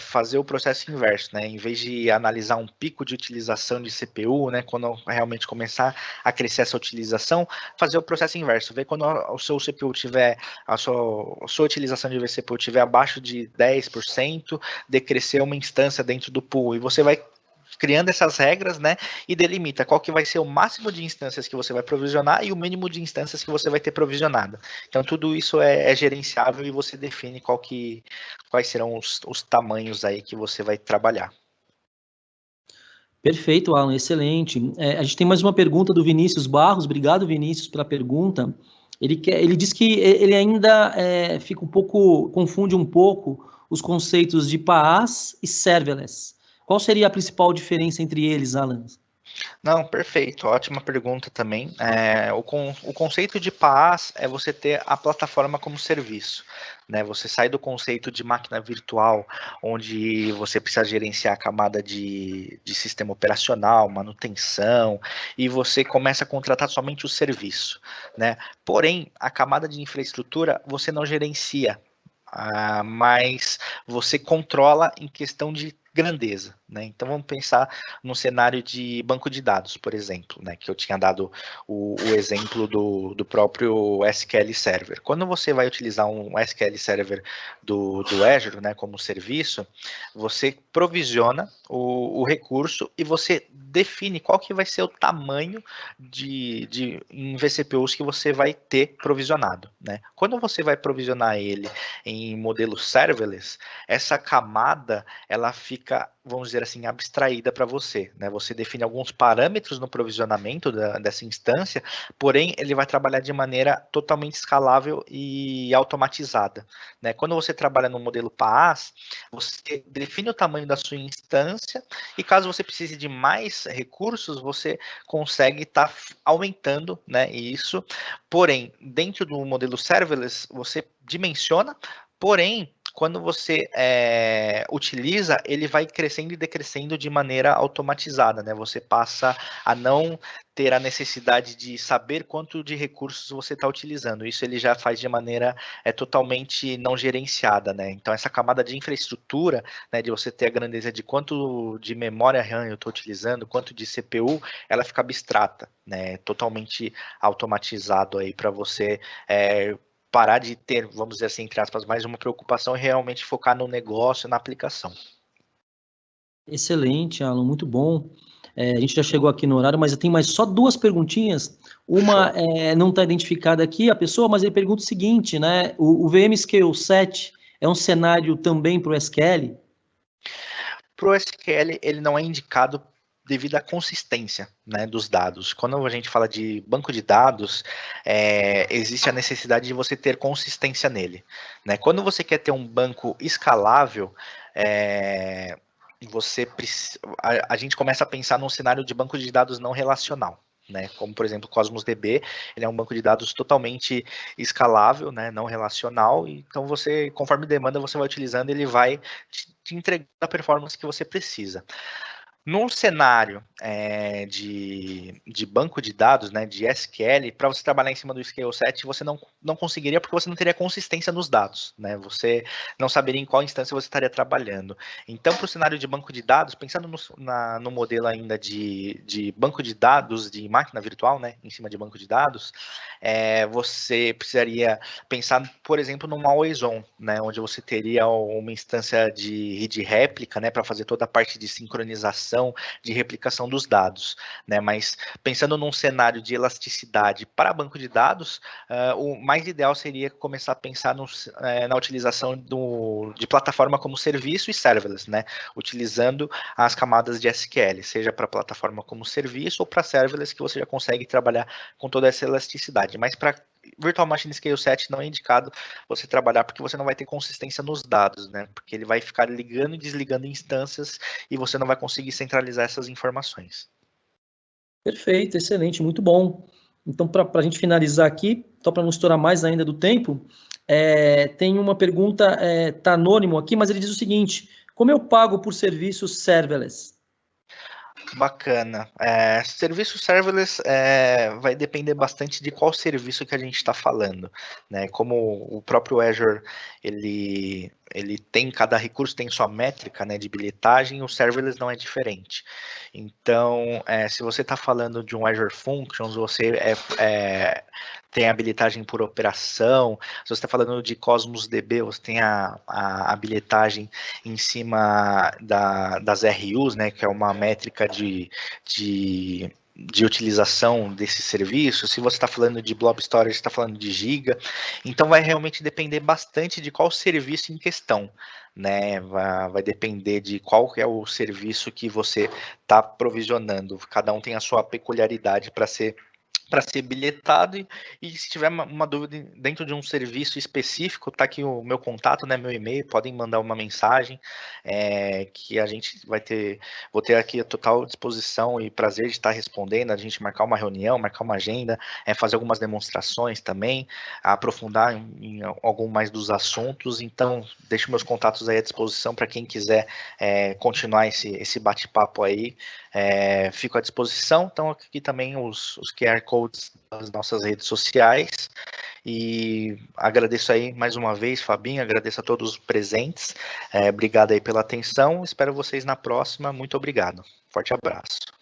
fazer o processo inverso, né? Em vez de analisar um pico de utilização de CPU, né? Quando realmente começar a crescer essa utilização, fazer o processo inverso. Ver quando o seu CPU tiver, a sua utilização de vCPU tiver abaixo de 10%, decrescer uma instância dentro do pool. E você vai criando essas regras, né, e delimita qual que vai ser o máximo de instâncias que você vai provisionar e o mínimo de instâncias que você vai ter provisionada. Então, tudo isso é gerenciável e você define quais serão os tamanhos aí que você vai trabalhar. Perfeito, Alan, excelente. A gente tem mais uma pergunta do Vinícius Barros. Obrigado, Vinícius, pela pergunta. Ele diz que ele ainda fica confunde um pouco os conceitos de PaaS e serverless. Qual seria a principal diferença entre eles, Alan? Não, perfeito, ótima pergunta também. O conceito de PaaS é você ter a plataforma como serviço, né? Você sai do conceito de máquina virtual, onde você precisa gerenciar a camada de sistema operacional, manutenção, e você começa a contratar somente o serviço, né? Porém, a camada de infraestrutura você não gerencia, mas você controla em questão de grandeza, né? Então vamos pensar no cenário de banco de dados, por exemplo, né? Que eu tinha dado o exemplo do próprio SQL Server. Quando você vai utilizar um SQL Server do Azure, né, como serviço, você provisiona o recurso e você define qual que vai ser o tamanho em vCPUs que você vai ter provisionado, né? Quando você vai provisionar ele em modelo serverless, essa camada ela fica, vamos dizer assim, abstraída para você, né? Você define alguns parâmetros no provisionamento dessa instância, porém ele vai trabalhar de maneira totalmente escalável e automatizada, né? Quando você trabalha no modelo PaaS, você define o tamanho da sua instância e caso você precise de mais recursos, você consegue estar aumentando, né, isso. Porém, dentro do modelo serverless, você dimensiona, porém, quando você utiliza, ele vai crescendo e decrescendo de maneira automatizada, né? Você passa a não ter a necessidade de saber quanto de recursos você está utilizando. Isso ele já faz de maneira totalmente não gerenciada, né? Então, essa camada de infraestrutura, né, de você ter a grandeza de quanto de memória RAM eu estou utilizando, quanto de CPU, ela fica abstrata, né? Totalmente automatizado aí para você parar de ter, vamos dizer assim, entre aspas, mais uma preocupação e realmente focar no negócio, na aplicação. Excelente, Alan, muito bom. A gente já chegou aqui no horário, mas eu tenho mais só duas perguntinhas. Uma não está identificada aqui a pessoa, mas ele pergunta o seguinte, né? O VMscale 7 é um cenário também para o SQL? Para o SQL, ele não é indicado devido à consistência, né, dos dados. Quando a gente fala de banco de dados, existe a necessidade de você ter consistência nele, né? Quando você quer ter um banco escalável, a gente começa a pensar num cenário de banco de dados não relacional, né? Como por exemplo o Cosmos DB, ele é um banco de dados totalmente escalável, né? Não relacional. Então você, conforme demanda, você vai utilizando, ele vai te entregando a performance que você precisa. Num cenário de banco de dados, né, de SQL, para você trabalhar em cima do Scale 7, você não conseguiria porque você não teria consistência nos dados, né? Você não saberia em qual instância você estaria trabalhando. Então, para o cenário de banco de dados, pensando no modelo ainda de banco de dados de máquina virtual, né, em cima de banco de dados, você precisaria pensar, por exemplo, numa always on, né, onde você teria uma instância de réplica, né, para fazer toda a parte de sincronização, de replicação dos dados, né? Mas pensando num cenário de elasticidade para banco de dados, o mais ideal seria começar a pensar na utilização de plataforma como serviço e serverless, né? Utilizando as camadas de SQL, seja para plataforma como serviço ou para serverless, que você já consegue trabalhar com toda essa elasticidade. Mas para Virtual Machine Scale Set não é indicado você trabalhar porque você não vai ter consistência nos dados, né? Porque ele vai ficar ligando e desligando instâncias e você não vai conseguir centralizar essas informações. Perfeito, excelente, muito bom. Então, para a gente finalizar aqui, só para não estourar mais ainda do tempo, tem uma pergunta, tá anônimo aqui, mas ele diz o seguinte: como eu pago por serviços serverless? Bacana. Serviço serverless vai depender bastante de qual serviço que a gente está falando, né? Como o próprio Azure ele tem, cada recurso tem sua métrica, né, de bilhetagem, o serverless não é diferente. Então, se você está falando de um Azure Functions, você tem a bilhetagem por operação. Se você está falando de Cosmos DB, você tem a bilhetagem em cima das RUs, né, que é uma métrica de utilização desse serviço. Se você está falando de blob storage, está falando de giga. Então vai realmente depender bastante de qual serviço em questão, né? Vai depender de qual é o serviço que você está provisionando. Cada um tem a sua peculiaridade para ser bilhetado, e se tiver uma dúvida dentro de um serviço específico, tá aqui o meu contato, né, meu e-mail, podem mandar uma mensagem, que a gente vou ter aqui a total disposição e prazer de estar respondendo, a gente marcar uma reunião, marcar uma agenda, fazer algumas demonstrações também, aprofundar em algum mais dos assuntos. Então deixo meus contatos aí à disposição para quem quiser continuar esse bate-papo aí. Fico à disposição. Então aqui também os QR Codes das nossas redes sociais, e agradeço aí mais uma vez, Fabinho, agradeço a todos os presentes, obrigado aí pela atenção, espero vocês na próxima, muito obrigado, forte abraço.